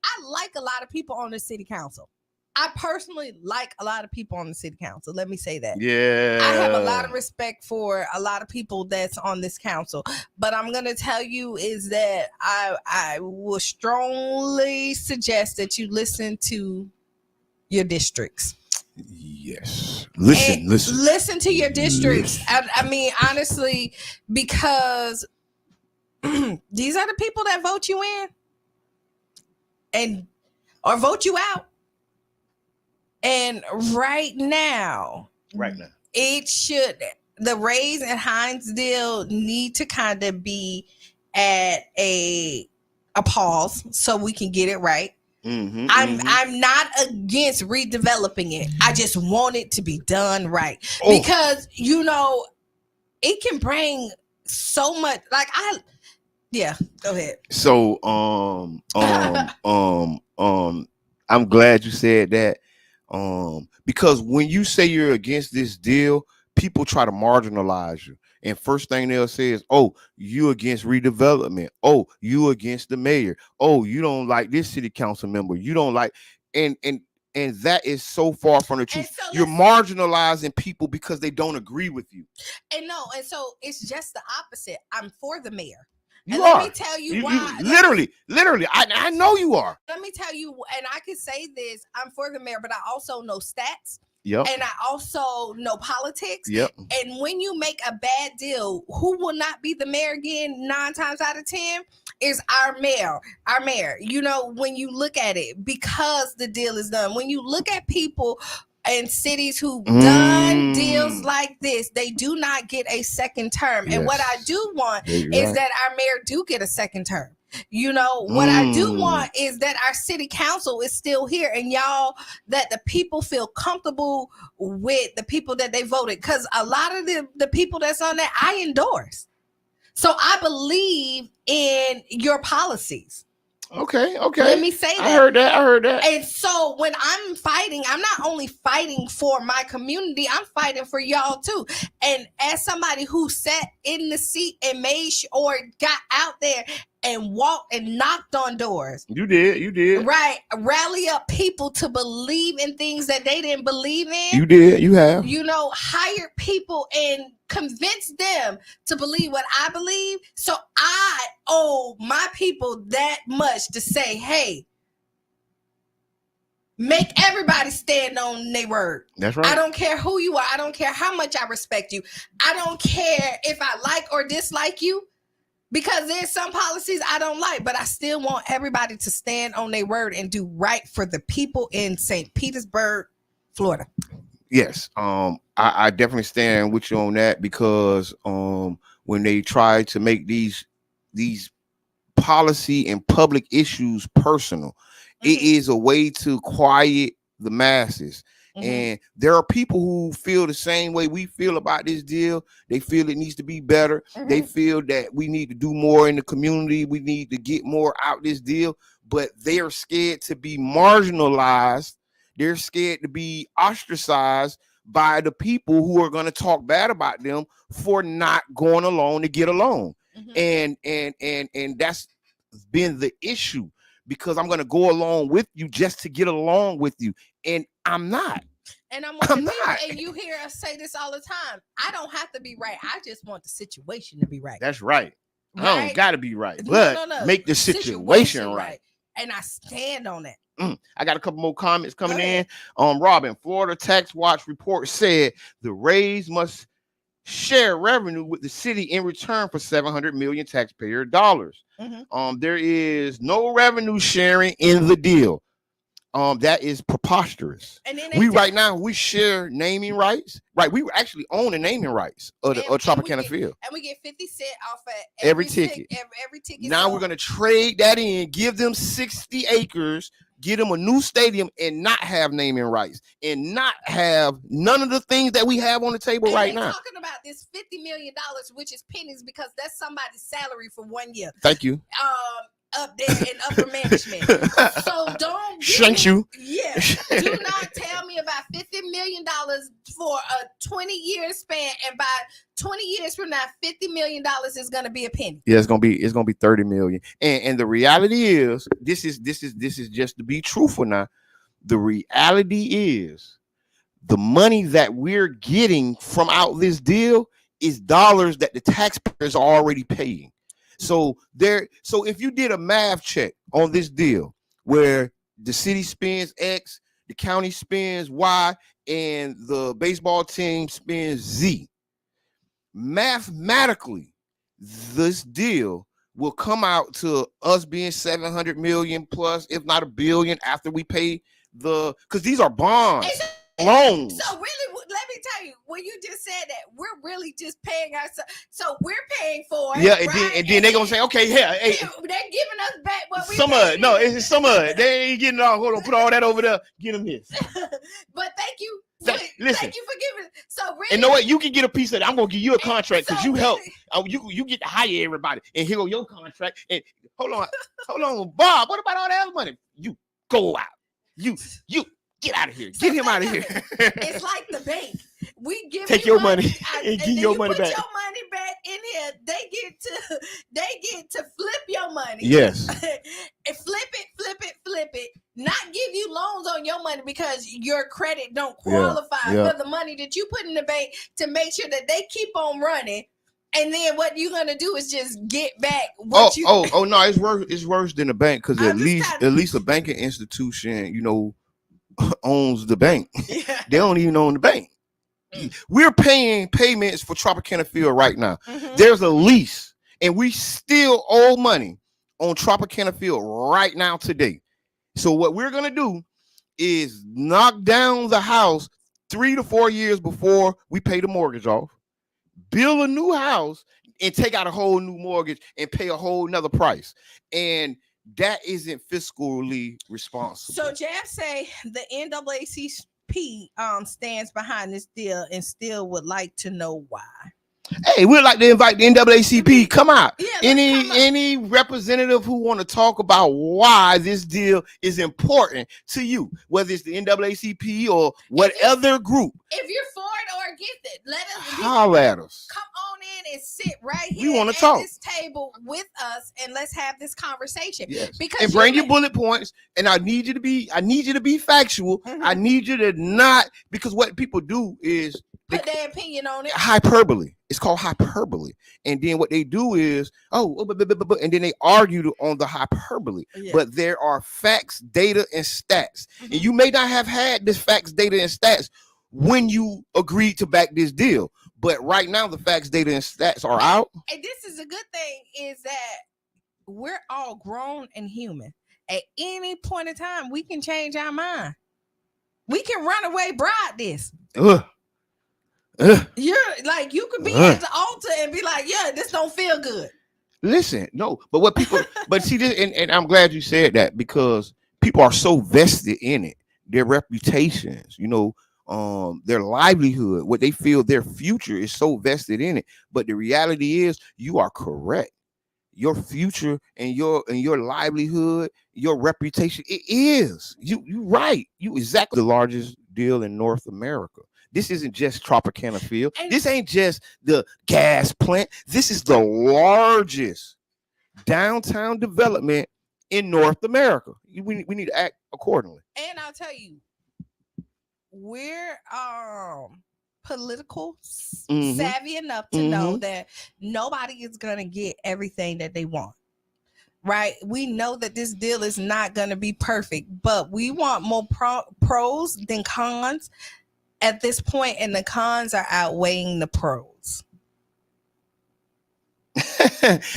I like a lot of people on the city council. I personally like a lot of people on the city council. Let me say that. Yeah. I have a lot of respect for a lot of people that's on this council. But I'm going to tell you is that I will strongly suggest that you listen to your districts. Yes. Listen to your districts. I mean, honestly, because these are the people that vote you in or vote you out. And right now, the Rays and Hines deal need to kind of be at a a pause so we can get it right. I'm not against redeveloping it. I just want it to be done right because it can bring so much. Like go ahead. So I'm glad you said that. Because when you say you're against this deal, people try to marginalize you. And first thing they'll say is, oh, you against redevelopment. Oh, you against the mayor. Oh, you don't like this city council member. You don't like, and that is so far from the truth. So you're marginalizing people because they don't agree with you. And so it's just the opposite. I'm for the mayor. Let me tell you why. Literally, I know you are. Let me tell you, and I can say this, I'm for the mayor, but I also know stats. Yep. And I also know politics. Yep. And when you make a bad deal, who will not be the mayor again 9 times out of 10 is our mayor. Our mayor. When you look at it, because the deal is done. When you look at people in cities who've done deals like this, they do not get a second term. Yes. And what I do want is that our mayor do get a second term. What I do want is that our city council is still here, and that the people feel comfortable with the people that they voted. Because a lot of the people that's on there, I endorse. So I believe in your policies. Okay. Let me say that. I heard that. And so when I'm fighting, I'm not only fighting for my community, I'm fighting for y'all too. And as somebody who sat in the seat and made sure or got out there and walked and knocked on doors. You did. Right. Rally up people to believe in things that they didn't believe in. You did. You have. Hired people and convinced them to believe what I believe. So I owe my people that much to say, hey, make everybody stand on their word. That's right. I don't care who you are. I don't care how much I respect you. I don't care if I like or dislike you. Because there's some policies I don't like, but I still want everybody to stand on their word and do right for the people in St. Petersburg, Florida. Yes, I definitely stand with you on that because when they try to make these policy and public issues personal, it is a way to quiet the masses. And there are people who feel the same way we feel about this deal. They feel it needs to be better. They feel that we need to do more in the community. We need to get more out this deal, but they are scared to be marginalized. They're scared to be ostracized by the people who are going to talk bad about them for not going along to get along. And that's been the issue, because I'm going to go along with you just to get along with you. And I'm not. And I'm not. And you hear us say this all the time. I don't have to be right. I just want the situation to be right. That's right. I don't got to be right, but make the situation right. And I stand on that. I got a couple more comments coming in. Robin, Florida Tax Watch report said the Rays must share revenue with the city in return for 700 million taxpayer dollars. There is no revenue sharing in the deal. That is preposterous. And right now we share naming rights. Right, we actually own the naming rights of Tropicana Field, and we get 50 cents off of every ticket. Every ticket. Now we're gonna trade that in, give them 60 acres, get them a new stadium, and not have naming rights, and not have none of the things that we have on the table right now. Talking about this $50 million, which is pennies, because that's somebody's salary for 1 year. Thank you. Up there in upper management. So don't shank you. Yeah. Do not tell me about $50 million for a 20-year span, and by 20 years from now, $50 million is gonna be a penny. Yeah, it's gonna be 30 million. And the reality is, this is just to be truthful now. The reality is the money that we're getting from out this deal is dollars that the taxpayers are already paying. So if you did a math check on this deal where the city spends X, the county spends Y, and the baseball team spends Z, mathematically, this deal will come out to us being 700 million plus, if not $1 billion, after we pay because these are bonds, loans. So really, let me tell tell you, when you just said that, we're really just paying ourselves. So we're paying for it. Yeah, right? and then they gonna say, okay, yeah, hey, they're giving us back what we some of paid it. No, in. it's some of it. They ain't getting all. Hold on, put all that over there. Get them this. But thank you. Listen. Thank you for giving. So really, And know what? You can get a piece of it. I'm gonna give you a contract because so you help. really- You get to hire everybody, and here go your contract. And hold on, Bob. What about all that other money? You go out. You get out of here. Get him out of here. It's like the bank. We give Take you your money and and give then your you money put back. your money back in here. They get to flip your money. Yes. And flip it. Not give you loans on your money because your credit don't qualify for the money that you put in the bank to make sure that they keep on running. And then what you're gonna do is just get back what you. Oh no, it's worse than a bank because at least a banking institution, owns the bank. Yeah. They don't even own the bank. We're paying payments for Tropicana Field right now. Mm-hmm. There's a lease, and we still owe money on Tropicana Field right now today. So what we're gonna do is knock down the house 3 to 4 years before we pay the mortgage off, build a new house, and take out a whole new mortgage and pay a whole nother price. And that isn't fiscally responsible. So Jab say the NAACP stands behind this deal and still would like to know why. Hey, we'd like to invite the NAACP. Come out. Yeah, any representative who want to talk about why this deal is important to you, whether it's the NAACP or what other group. If you're for it or against it, let us holler at us. Come on in and sit right We here wanna at talk. this table with us and let's have this conversation. Yes. Because and bring your bullet points. And I need you to be factual. Mm-hmm. I need you to not, because what people do is put their opinion on it. Hyperbole. It's called hyperbole. And then what they do is, and then they argue on the hyperbole. Yeah. But there are facts, data, and stats. Mm-hmm. And you may not have had this facts, data, and stats when you agreed to back this deal. But right now, the facts, data, and stats are out. And this is a good thing, is that we're all grown and human. At any point in time, we can change our mind. We can run away, bribe this. You're like, you could be at the altar and be like, yeah, this don't feel good. Listen, no, but what people, but see this, and I'm glad you said that, because people are so vested in it, their reputations, their livelihood, what they feel their future is so vested in it. But the reality is, you are correct. Your future and your livelihood, your reputation, it is. You right. You exactly the largest deal in North America. This isn't just Tropicana Field. This ain't just the gas plant. This is the largest downtown development in North America. We need to act accordingly. And I'll tell you, we're political savvy enough to know that nobody is going to get everything that they want. Right? We know that this deal is not going to be perfect, but we want more pros than cons at this point, and the cons are outweighing the pros.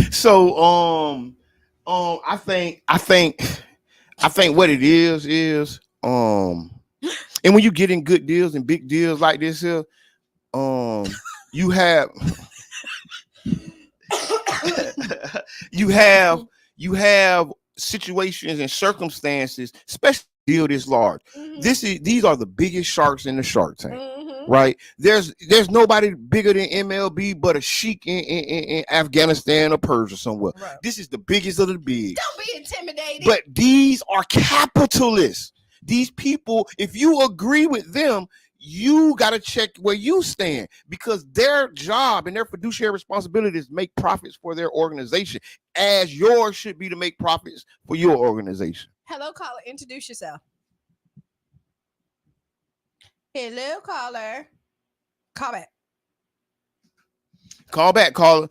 So I think what it is and when you get in good deals and big deals like this here, you have situations and circumstances, especially deal this large. These are the biggest sharks in the Shark Tank. Right? There's nobody bigger than MLB but a sheik in Afghanistan or Persia somewhere. Right. This is the biggest of the big. Don't be intimidated. But these are capitalists. These people, if you agree with them, you got to check where you stand, because their job and their fiduciary responsibility is to make profits for their organization, as yours should be to make profits for your organization. Hello, caller. Introduce yourself. Hello, caller. Call back. Call back, caller.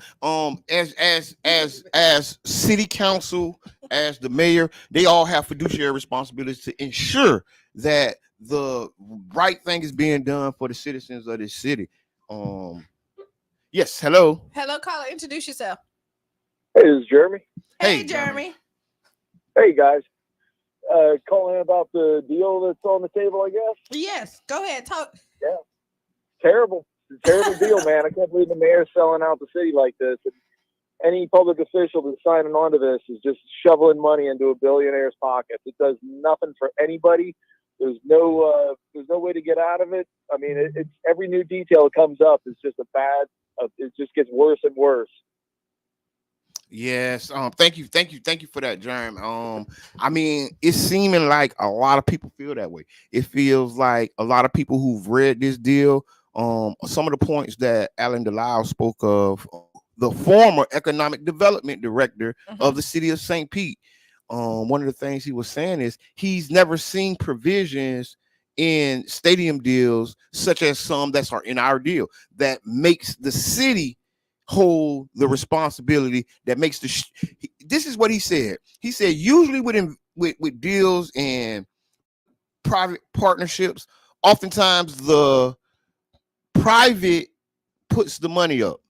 As city council, as the mayor, they all have fiduciary responsibilities to ensure that the right thing is being done for the citizens of this city. Yes, hello. Hello, caller. Introduce yourself. Hey, this is Jeremy. Hey, Jeremy. Hey, guys. Calling about the deal that's on the table, I guess. Yes, go ahead. Talk. Yeah. terrible. It's a terrible deal, man. I can't believe the mayor's selling out the city like this. And any public official that's signing on to this is just shoveling money into a billionaire's pockets. It does nothing for anybody. There's no way to get out of it. I mean, it's every new detail that comes up is just it just gets worse and worse. Yes. Thank you for that, Jerm. I mean, it's seeming like a lot of people feel that way. It feels like a lot of people who've read this deal, some of the points that Alan Delisle spoke of, the former economic development director of the city of St. Pete. One of the things he was saying is he's never seen provisions in stadium deals such as some that are in our deal that makes the city hold the responsibility, that makes this is what he said. He said usually with deals and private partnerships, oftentimes the private puts the money up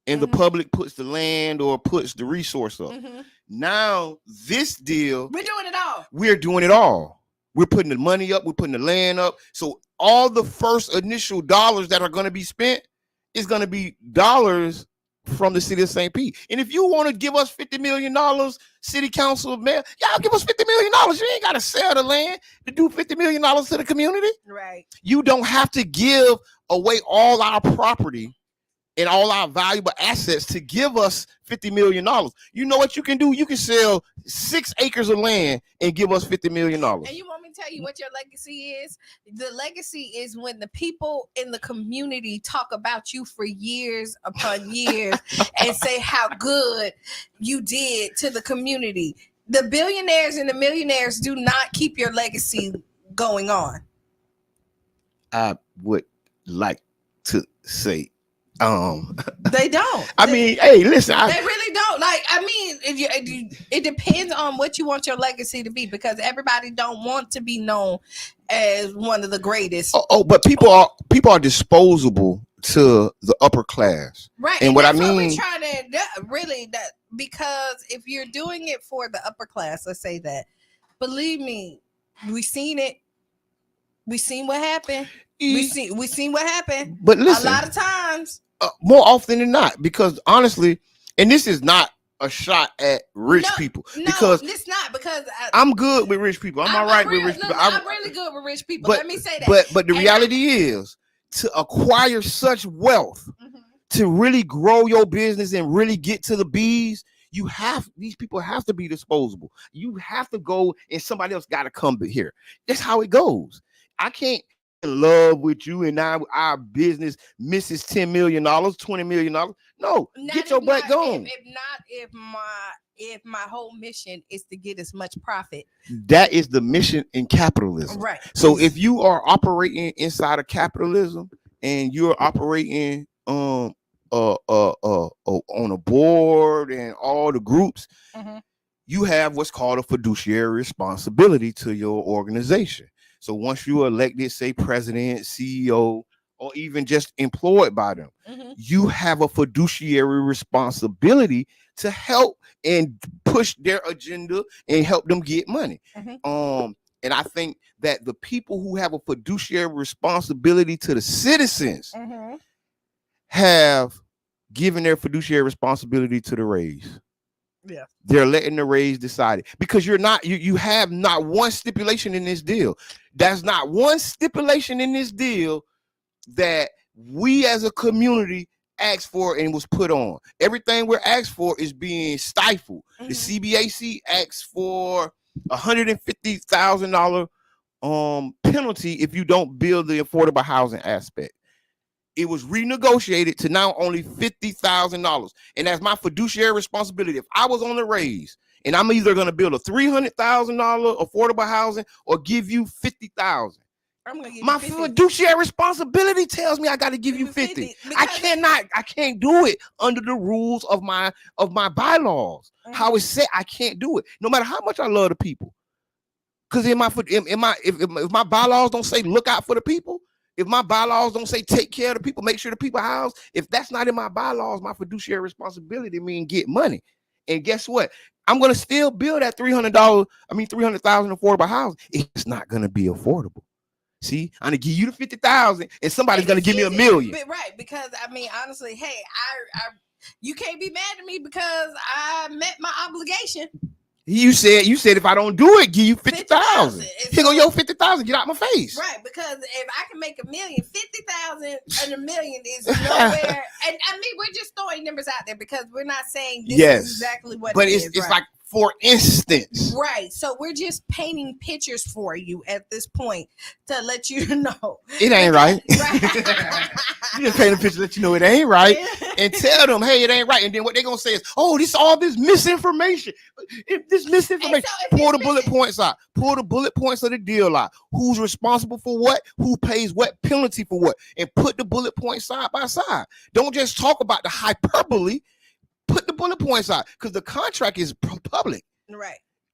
and the public puts the land or puts the resource up. Now this deal, we're doing it all. We're putting the money up, we're putting the land up. So all the first initial dollars that are going to be spent is going to be dollars from the city of St. Pete. And if you want to give us $50 million, city council, mayor, y'all give us $50 million. You ain't got to sell the land to do $50 million to the community. Right. You don't have to give away all our property and all our valuable assets to give us $50 million. You know what you can do? You can sell 6 acres of land and give us $50 million. And you want me to tell you what your legacy is? The legacy is when the people in the community talk about you for years upon years and say how good you did to the community. The billionaires and the millionaires do not keep your legacy going on. I would like to say they don't. I mean, hey, listen. They really don't. Like, I mean, it depends on what you want your legacy to be, because everybody don't want to be known as one of the greatest. But people are disposable to the upper class, right? And what I mean, what we're trying to because if you're doing it for the upper class, let's say that. Believe me, we seen it. We seen what happened. We seen what happened. But listen, a lot of times. More often than not, because honestly, and this is not a shot at rich people, because it's not, because I'm good with rich people. I'm all right with rich people. I'm really good with rich people. Let me say that. But the reality is, to acquire such wealth, to really grow your business and really get to the B's, these people have to be disposable. You have to go, and somebody else got to come here. That's how it goes. I can't in love with you and now our business misses $10 million, $20 million. No, get your butt going. If my whole mission is to get as much profit. That is the mission in capitalism. Right. So if you are operating inside of capitalism and you're operating on a board and all the groups, you have what's called a fiduciary responsibility to your organization. So once you are elected, say president, CEO, or even just employed by them, you have a fiduciary responsibility to help and push their agenda and help them get money. And I think that the people who have a fiduciary responsibility to the citizens have given their fiduciary responsibility to the raise. Yeah, they're letting the raise decide it, because you have not one stipulation in this deal. That's not one stipulation in this deal that we as a community asked for and was put on. Everything we're asked for is being stifled. The CBAC asked for $150,000 penalty if you don't build the affordable housing aspect. It was renegotiated to now only $50,000. And that's my fiduciary responsibility. If I was on the raise and I'm either going to build a $300,000 affordable housing or give you $50,000, my fiduciary responsibility tells me I got to give you 50. I can't do it under the rules of my bylaws. How it's set, I can't do it, no matter how much I love the people. Because if my bylaws don't say look out for the people, if my bylaws don't say take care of the people, make sure the people housed, if that's not in my bylaws, my fiduciary responsibility means get money. And guess what? I'm going to still build that $300,000 affordable housing. It's not going to be affordable. See, I'm gonna give you the 50,000, and somebody's gonna give me $1 million. Right? Because I mean, honestly, hey, you can't be mad at me because I met my obligation. You said if I don't do it, give you 50,000. Here go your 50,000. Get out my face. Right, because if I can make $1 million, 50,000 and $1 million is nowhere. And I mean, we're just throwing numbers out there because we're not saying this is exactly what but it it's, is. It's like, for instance. Right. So we're just painting pictures for you at this point to let you know. It ain't right. You just paint a picture to let you know it ain't right. And tell them, hey, it ain't right. And then what they're going to say is, oh, this misinformation. This misinformation. So pull the bullet points out. Pull the bullet points of the deal out. Who's responsible for what? Who pays what penalty for what? And put the bullet points side by side. Don't just talk about the hyperbole. Put the bullet points out because the contract is public.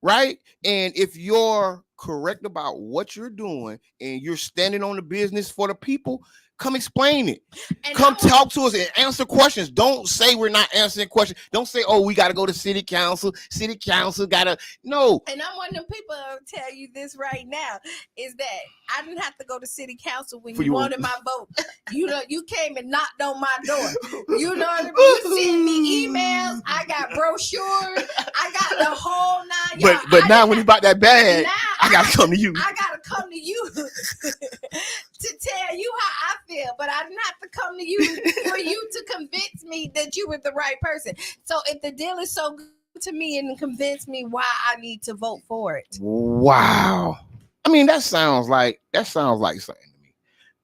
Right. And if you're correct about what you're doing and you're standing on the business for the people, come explain it. And come talk to us and answer questions. Don't say we're not answering questions. Don't say, oh, we got to go to city council. City council got to, no. And I'm one of them people who tell you this right now is that I didn't have to go to city council when you wanted my vote. You know, you came and knocked on my door. You know what I mean? You send me emails. I got brochures. I got the whole 9 yards. But now when you bought that bag, I got to come to you. I got to come to you to tell you how I feel, but I didn't have to come to you for you to convince me that you were the right person. So if the deal is so good to me and convince me why I need to vote for it. Wow. I mean, that sounds like something to me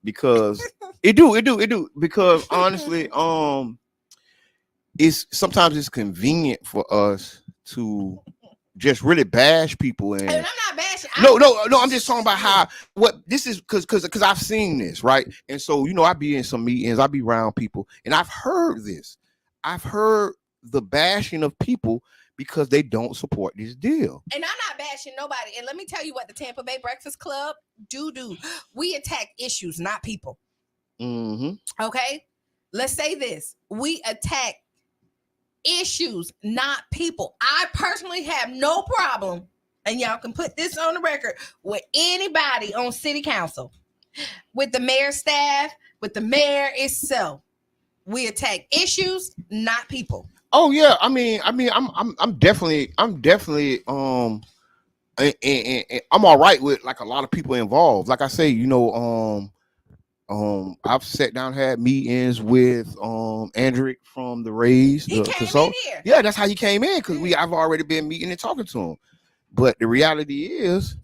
because it do because honestly, it's convenient for us to just really bash people and I'm not bashing. No, I'm just talking about what this is because I've seen this, right? And so, you know, I be in some meetings, I be around people, and I've heard this. I've heard the bashing of people because they don't support this deal. And I'm not bashing nobody. And let me tell you what the Tampa Bay Breakfast Club do. We attack issues, not people. Mm-hmm. Okay? Let's say this. We attack issues, not people. I personally have no problem, and y'all can put this on the record, with anybody on city council, with the mayor's staff, with the mayor itself. We attack issues, not people. Oh yeah, I mean, I'm definitely, and I'm all right with like a lot of people involved. Like I say, you know, I've sat down, had meetings with Andrew from the Rays. He came in here. Yeah, that's how he came in because I've already been meeting and talking to him. But the reality is,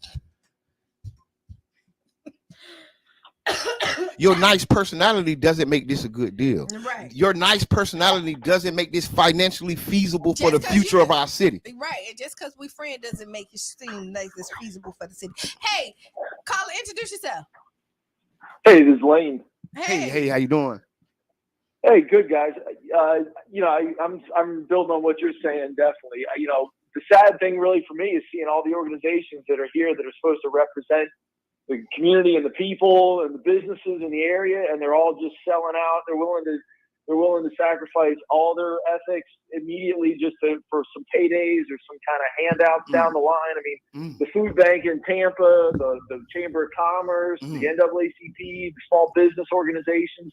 your nice personality doesn't make this a good deal. Right. Your nice personality doesn't make this financially feasible for the future of our city. Right. And just because we friends doesn't make it seem like it's feasible for the city. Hey, caller, introduce yourself. Hey, this is Lane. Hey, how you doing? Hey, good guys. You know, I'm building on what you're saying. Definitely. You know, the sad thing really for me is seeing all the organizations that are here that are supposed to represent the community and the people and the businesses in the area, and they're all just selling out. They're willing to sacrifice all their ethics immediately just for some paydays or some kind of handouts down the line. I mean, the food bank in Tampa, the Chamber of Commerce, the NAACP, the small business organizations,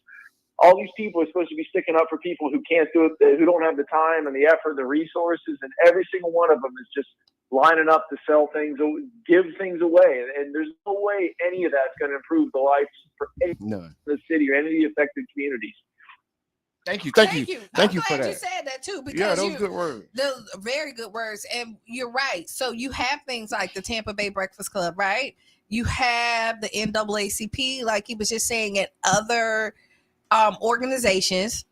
all these people are supposed to be sticking up for people who can't do it, who don't have the time and the effort, the resources, and every single one of them is just lining up to sell things, give things away. And there's no way any of that's going to improve the lives for any of the city or any of the affected communities. Thank you I'm for that. You said that too, because yeah, those good words. Those very good words, and you're right. So you have things like the Tampa Bay Breakfast Club, right? You have the NAACP, like he was just saying, and other organizations,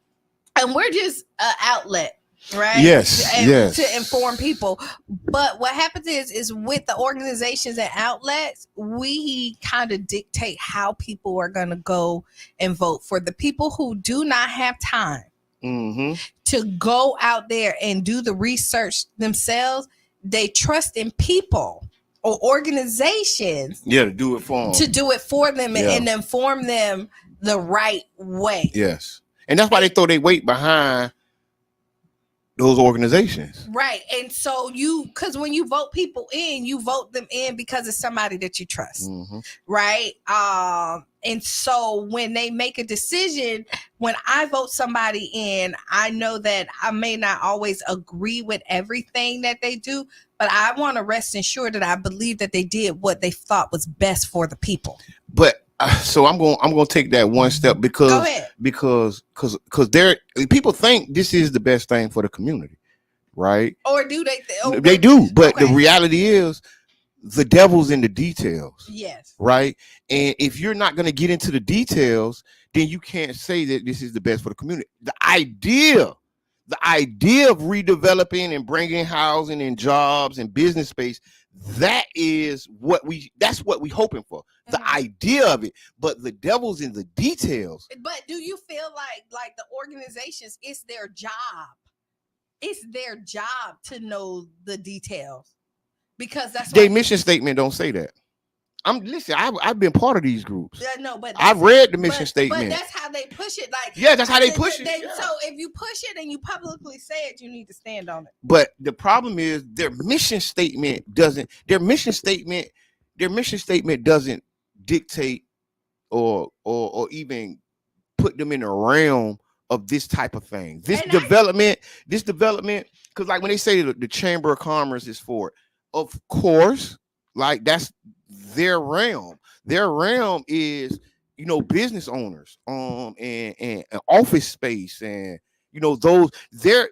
and we're just an outlet, right? Yes. To inform people. But what happens is with the organizations and outlets, we kind of dictate how people are going to go and vote. For the people who do not have time to go out there and do the research themselves, they trust in people or organizations to do it for them, and inform them the right way. Yes. And that's why they throw their weight behind those organizations. Right. And so because when you vote people in, you vote them in because it's somebody that you trust. Mm-hmm. Right. And so when they make a decision, when I vote somebody in, I know that I may not always agree with everything that they do, but I want to rest assured that I believe that they did what they thought was best for the people. But so I'm going to take that one step because there people think this is the best thing for the community, right? Or do they? They do, but the reality is the devil's in the details. Yes. Right. And if you're not going to get into the details, then you can't say that this is the best for the community. The idea of redeveloping and bringing housing and jobs and business space, that's what we hoping for. The idea of it, but the devil's in the details. But do you feel like the organizations, it's their job? It's their job to know the details, because that's their mission statement don't say that. I've been part of these groups. No, but I've read the mission statement. But that's how they push it. That's how they push it. So if you push it and you publicly say it, you need to stand on it. But the problem is their mission statement doesn't dictate or even put them in the realm of this type of thing. This development, because like when they say the Chamber of Commerce is for it, of course, like that's their realm. Their realm is, business owners, and office space, and those there.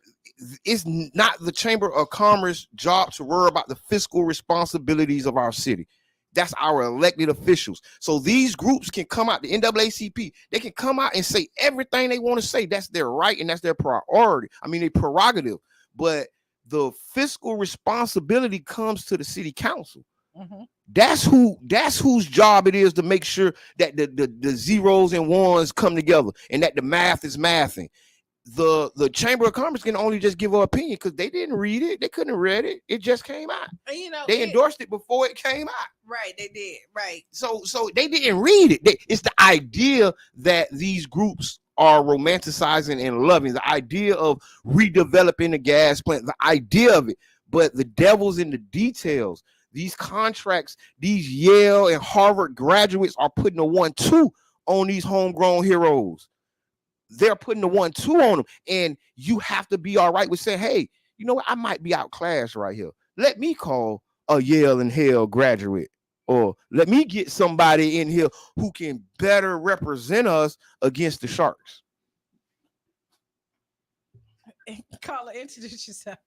It's not the Chamber of Commerce job to worry about the fiscal responsibilities of our city. That's our elected officials. So these groups can come out, the NAACP, they can come out and say everything they want to say. That's their right and that's their priority. I mean, their prerogative. But the fiscal responsibility comes to the city council. Mm-hmm. That's whose job it is to make sure that the zeros and ones come together and that the math is mathing. The Chamber of Commerce can only just give an opinion because they didn't read it. They couldn't have read it. It just came out. They endorsed it before it came out. Right, they did. Right. So they didn't read it. It's the idea that these groups are romanticizing and loving, the idea of redeveloping the gas plant, the idea of it. But the devil's in the details. These contracts, these Yale and Harvard graduates are putting a 1-2 on these homegrown heroes. They're putting the 1-2 on them, and you have to be all right with saying, hey, you know what? I might be outclassed right here. Let me call a Yale and Hale graduate, or let me get somebody in here who can better represent us against the Sharks. Carla, introduce yourself.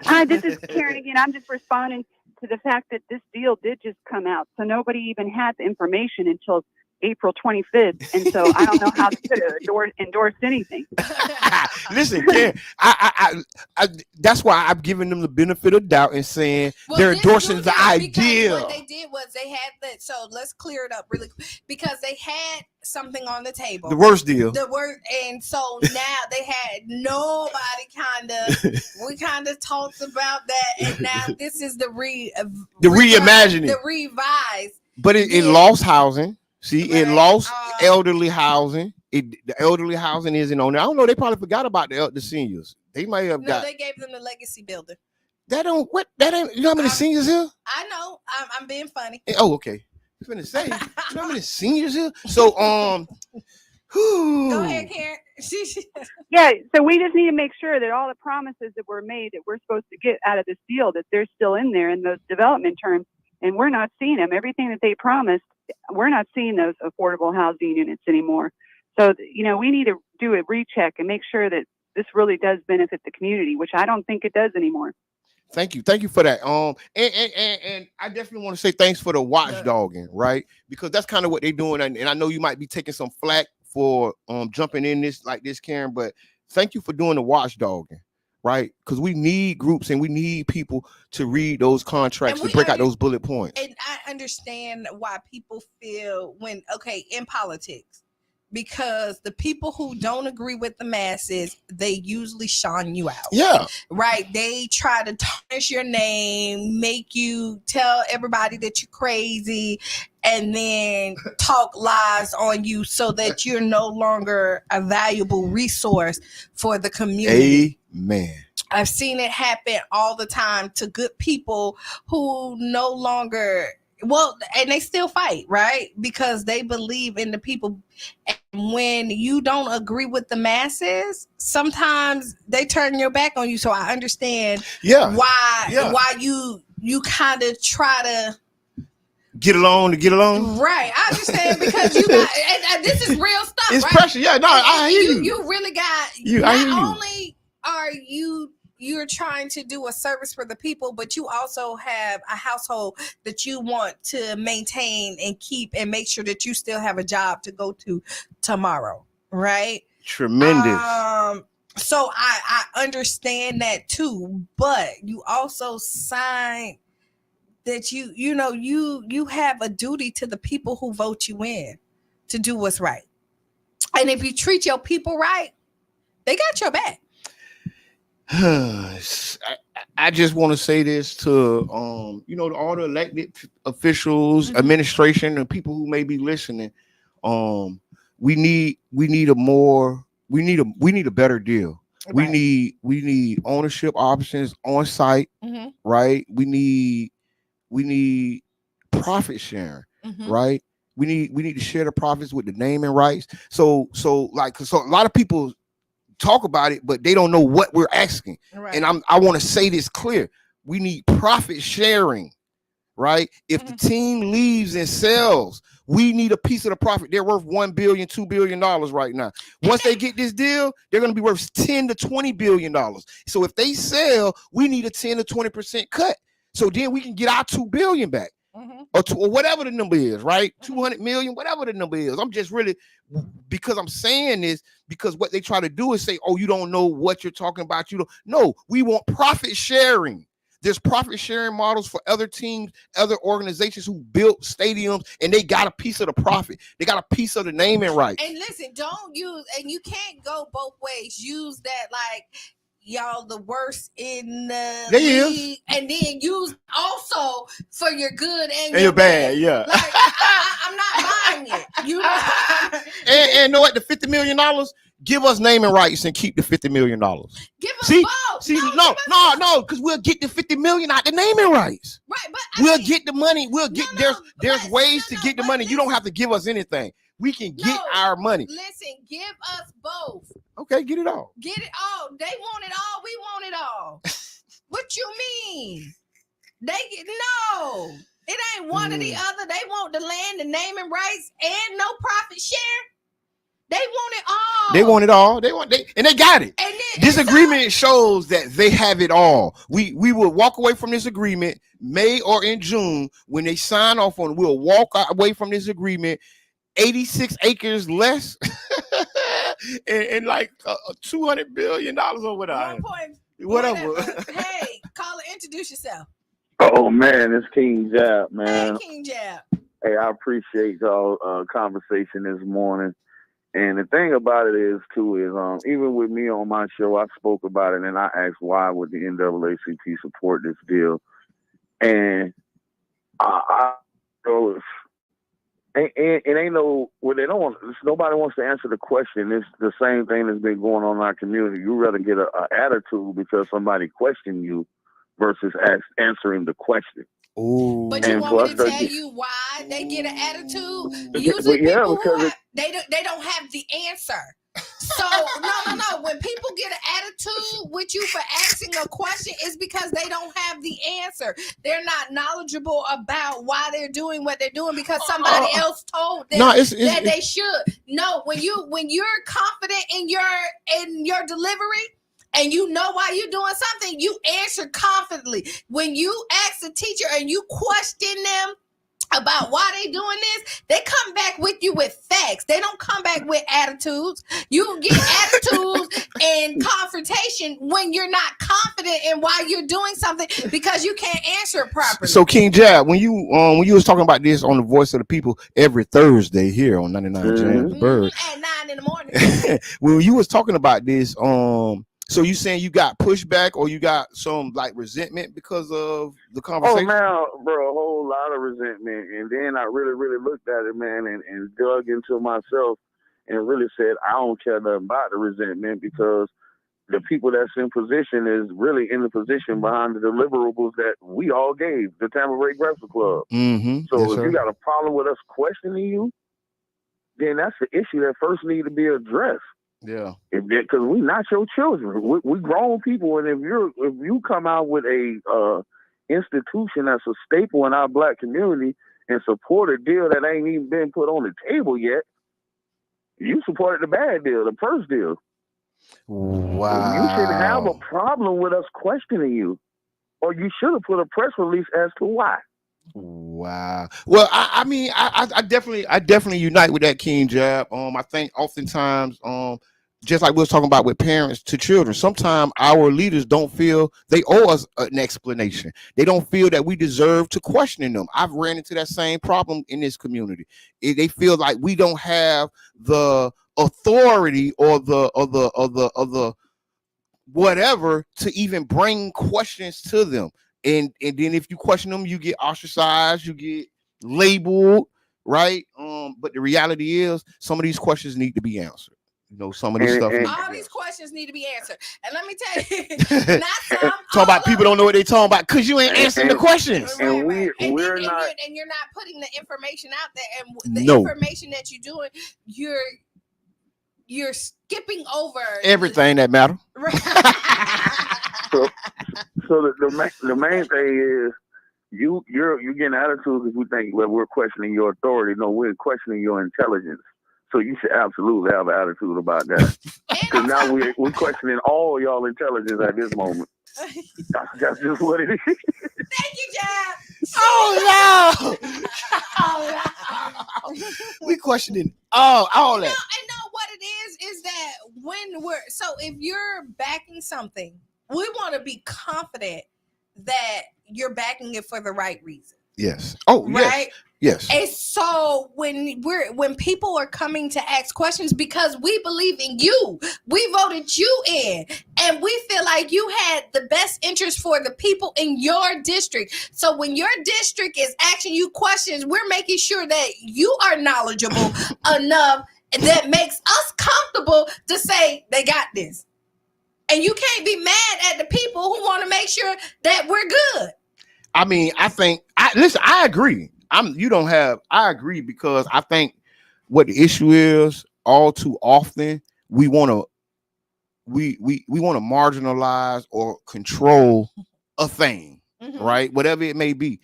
Hi, this is Karen again. I'm just responding to the fact that this deal did just come out. So nobody even had the information until April 25th, and so I don't know how they could have endorsed anything. Listen, Ken, I that's why I've given them the benefit of doubt and saying they're endorsing the idea. What they did was they had that. So let's clear it up really quick, because they had something on the table. The worst deal. And so now they had nobody we kind of talked about that, and now this is the reimagining, the revised. But it lost housing. See, it lost elderly housing. The elderly housing isn't on there. I don't know. They probably forgot about the seniors. They might have they gave them the legacy building. That ain't. You know how many seniors here? I know. I'm being funny. Oh, okay. I was gonna say, you know how many seniors here? So, go ahead, Karen. Yeah. So we just need to make sure that all the promises that were made that we're supposed to get out of this deal, that they're still in there in those development terms, and we're not seeing them. Everything that they promised, we're not seeing those affordable housing units anymore. So, we need to do a recheck and make sure that this really does benefit the community, which I don't think it does anymore. Thank you for that. And I definitely want to say thanks for the watchdogging, right? Because that's kind of what they're doing. And I know you might be taking some flack for jumping in this like this, Karen, but thank you for doing the watchdogging. Right, because we need groups and we need people to read those contracts to break out those bullet points. And I understand why people feel in politics, because the people who don't agree with the masses, they usually shun you out. Yeah. Right. They try to tarnish your name, make you tell everybody that you're crazy, and then talk lies on you so that you're no longer a valuable resource for the community. Amen. I've seen it happen all the time to good people who no longer, well, and they still fight, right? Because they believe in the people. And when you don't agree with the masses, sometimes they turn your back on you. So I understand why you kind of try to get along to get along. Right. I understand because you got, and this is real stuff, it's right? pressure. Yeah, no, I hear you. You really got, not only are you're trying to do a service for the people, but you also have a household that you want to maintain and keep and make sure that you still have a job to go to tomorrow, right? Tremendous. So I understand that too, but you also sign that you have a duty to the people who vote you in to do what's right. And if you treat your people right, they got your back. I just want to say this to all the elected officials, administration, and people who may be listening. We need a better deal. Right. We need ownership options on site, right? We need profit sharing, right? We need to share the profits with the naming rights. So a lot of people talk about it, but they don't know what we're asking. Right. And I want to say this clear. We need profit sharing, right? If the team leaves and sells, we need a piece of the profit. They're worth $1 billion, $2 billion right now. Once they get this deal, they're going to be worth $10 to $20 billion. So if they sell, we need a 10 to 20% cut. So then we can get our $2 billion back. Or whatever the number is, right? 200 million, whatever the number is. I'm just really, because I'm saying this, because what they try to do is say, oh, you don't know what you're talking about. You don't. No, we want profit sharing. There's profit sharing models for other teams, other organizations who built stadiums, and they got a piece of the profit. They got a piece of the naming rights. And listen, don't use, and you can't go both ways. Use that like, y'all the worst in the league, and then use also for your good and your bad. Yeah, like I'm not buying it. You know, and know what? The $50 million, give us naming rights and keep the $50 million. Give us both. No, because we'll get the $50 million out the naming rights. Right, but we'll get the money. We'll get there's ways to get the money. You don't have to give us anything. We can get our money. Listen, give us both. Okay, get it all. Get it all. They want it all. We want it all. What you mean? No. It ain't one or the other. They want the land, the naming rights, and no profit share. They want it all. They want it all. And they got it. This agreement shows that they have it all. We will walk away from this agreement May or in June when they sign off on it. We'll walk away from this agreement 86 acres less and like $200 billion or whatever. Whatever. Hey, caller, introduce yourself. Oh man, it's King Jab, man. Hey, King Jab. Hey, I appreciate y'all conversation this morning. And the thing about it is even with me on my show, I spoke about it and I asked why would the NAACP support this deal, and it ain't no, well, they don't want, nobody wants to answer the question. It's the same thing that's been going on in our community. You rather get an attitude because somebody questioned you versus answering the question. Ooh. But you want me to tell you why they get an attitude? Usually people they don't have the answer. So no. When people get an attitude with you for asking a question, it's because they don't have the answer. They're not knowledgeable about why they're doing what they're doing because somebody else told them that they should. No, when you're confident in your delivery and you know why you're doing something, you answer confidently. When you ask the teacher and you question them about why they doing this, they come back with you with facts. They don't come back with attitudes. You get attitudes and confrontation when you're not confident in why you're doing something because you can't answer it properly. So King Jab, when you was talking about this on the Voice of the People every Thursday here on 99 James Bird at 9 in the morning, when you was talking about this, so you saying you got pushback or you got some like resentment because of the conversation? Oh man, bro, a whole lot of resentment. And then I really, really looked at it, man, and dug into myself and really said, I don't care nothing about the resentment because the people that's in position is really in the position behind the deliverables that we all gave, the Tampa Bay Breakfast Club. Mm-hmm. So yes, if sir. you got a problem with us questioning you, then that's the issue that first need to be addressed. Yeah. Because we not your children. We grown people, and if you come out with a institution that's a staple in our black community and support a deal that ain't even been put on the table yet, you supported the bad deal, the first deal. Wow. You shouldn't have a problem with us questioning you, or you should have put a press release as to why. Wow. Well, I mean, I definitely unite with that, King Jab. I think oftentimes, just like we was talking about with parents to children, sometimes our leaders don't feel they owe us an explanation. They don't feel that we deserve to question them. I've ran into that same problem in this community. They feel like we don't have the authority or the whatever to even bring questions to them. And then if you question them, you get ostracized, you get labeled, right? But the reality is some of these questions need to be answered. You know, some of this stuff. All these questions need to be answered. And let me tell you, not some. Talk about people don't know what they talking about because you ain't answering the questions. And Right. we're not. And you're not putting the information out there. And the No. information that you're doing, you're skipping over Everything that matter. So the main thing is you're getting attitude because we think we're questioning your authority. No, we're questioning your intelligence. So you should absolutely have an attitude about that. Because now we're questioning all y'all intelligence at this moment. That's just what it is. Thank you, Jab. Oh no! We questioning all that. And no, what it is that when if you're backing something, we want to be confident that you're backing it for the right reason. Yes. Oh, right. Yes. And so when people are coming to ask questions because we believe in you, we voted you in, and we feel like you had the best interest for the people in your district. So when your district is asking you questions, we're making sure that you are knowledgeable enough that makes us comfortable to say they got this. And you can't be mad at the people who want to make sure that we're good. I mean, I agree. I agree because I think what the issue is all too often we want to marginalize or control a thing, right? Whatever it may be.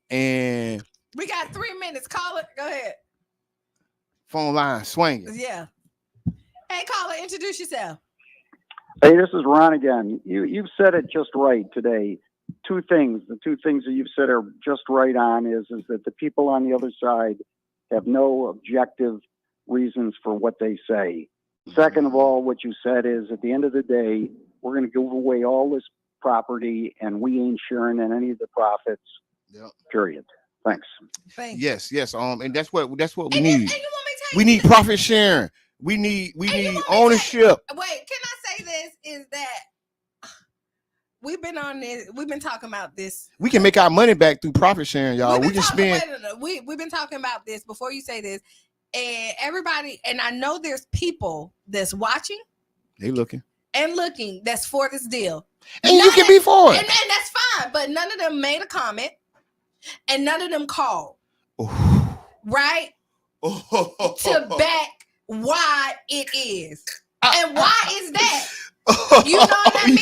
And we got 3 minutes. Call it. Go ahead. Phone line swinging. Yeah. Hey, caller, introduce yourself. Hey, this is Ron again. You've said it just right today. Two things. The two things that you've said are just right on is that the people on the other side have no objective reasons for what they say. Second of all, what you said is at the end of the day, we're going to give away all this property and we ain't sharing in any of the profits. Yep. Period. Thanks. Yes. And that's what we need. We need profit sharing. We need ownership. Wait, can I say this? Is that we've been on this? We've been talking about this. We can make our money back through profit sharing, y'all. We can spend. We've been talking about this before you say this, and everybody. And I know there's people that's watching. They looking that's for this deal, and you can be for it, and that's fine. But none of them made a comment, and none of them called. Right. To back why it is. And why is that? You know what I mean?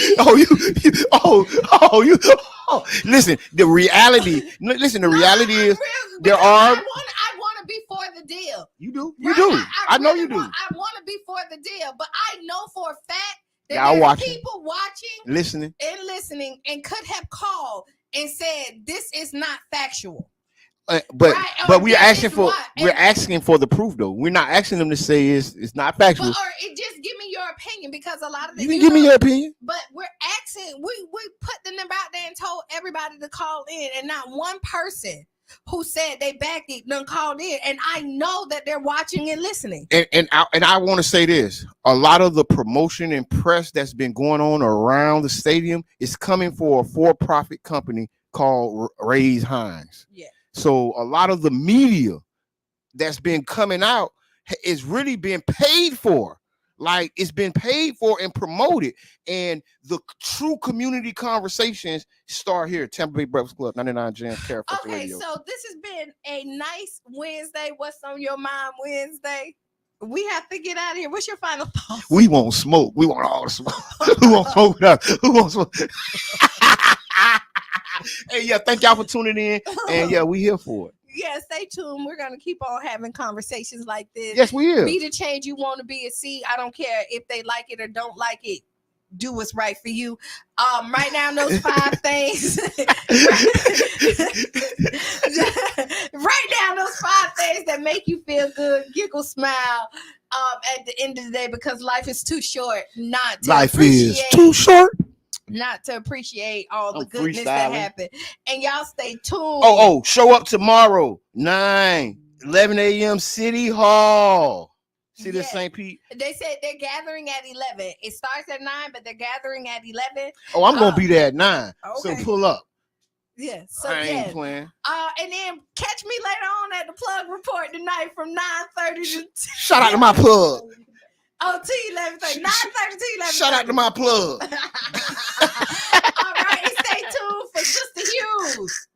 Listen, the reality is there are. I want to be for the deal. You do. I know you do. I want to be for the deal, but I know for a fact that there's people watching, listening, and could have called and said this is not factual. But we're asking for the proof though. We're not asking them to say it's not factual. Or just give me your opinion because a lot of you can give me your opinion. But we're asking, we put the number out there and told everybody to call in, and not one person who said they backed it done called in. And I know that they're watching and listening. And I want to say this: a lot of the promotion and press that's been going on around the stadium is coming for a for-profit company called Raise Hines. Yeah. So a lot of the media that's been coming out is really being paid for. Like it's been paid for and promoted, and the true community conversations start here. Tampa Bay Breakfast Club, 99 Jams, Careful Radio. So this has been a nice Wednesday. What's on your mind Wednesday? We have to get out of here. What's your final thoughts? We won't smoke. We want all the smoke. Who won't smoke with us? Who won't smoke? Hey, yeah, thank y'all for tuning in. And yeah, we here for it. Yeah, stay tuned. We're gonna keep on having conversations like this. Yes, we is. Be the change you want to be. And see, I don't care if they like it or don't like it. Do what's right for you. Right now, those 5 things. Right now, those 5 things that make you feel good, giggle, smile. At the end of the day, because life is too short not to life is too short not to appreciate all the goodness that happened. And y'all stay tuned. Oh, show up tomorrow, 11 a.m. City Hall. City of St. Pete. They said they're gathering at 11. It starts at 9, but they're gathering at 11. Oh, I'm gonna be there at 9. Okay. So pull up. Yeah. So I ain't playing. And then catch me later on at the plug report tonight from 9:30 to shout out to my plug. Oh, to 11:30. 9:30 to 11:30. Shout out to my plug. All right, stay tuned for Sister Hughes.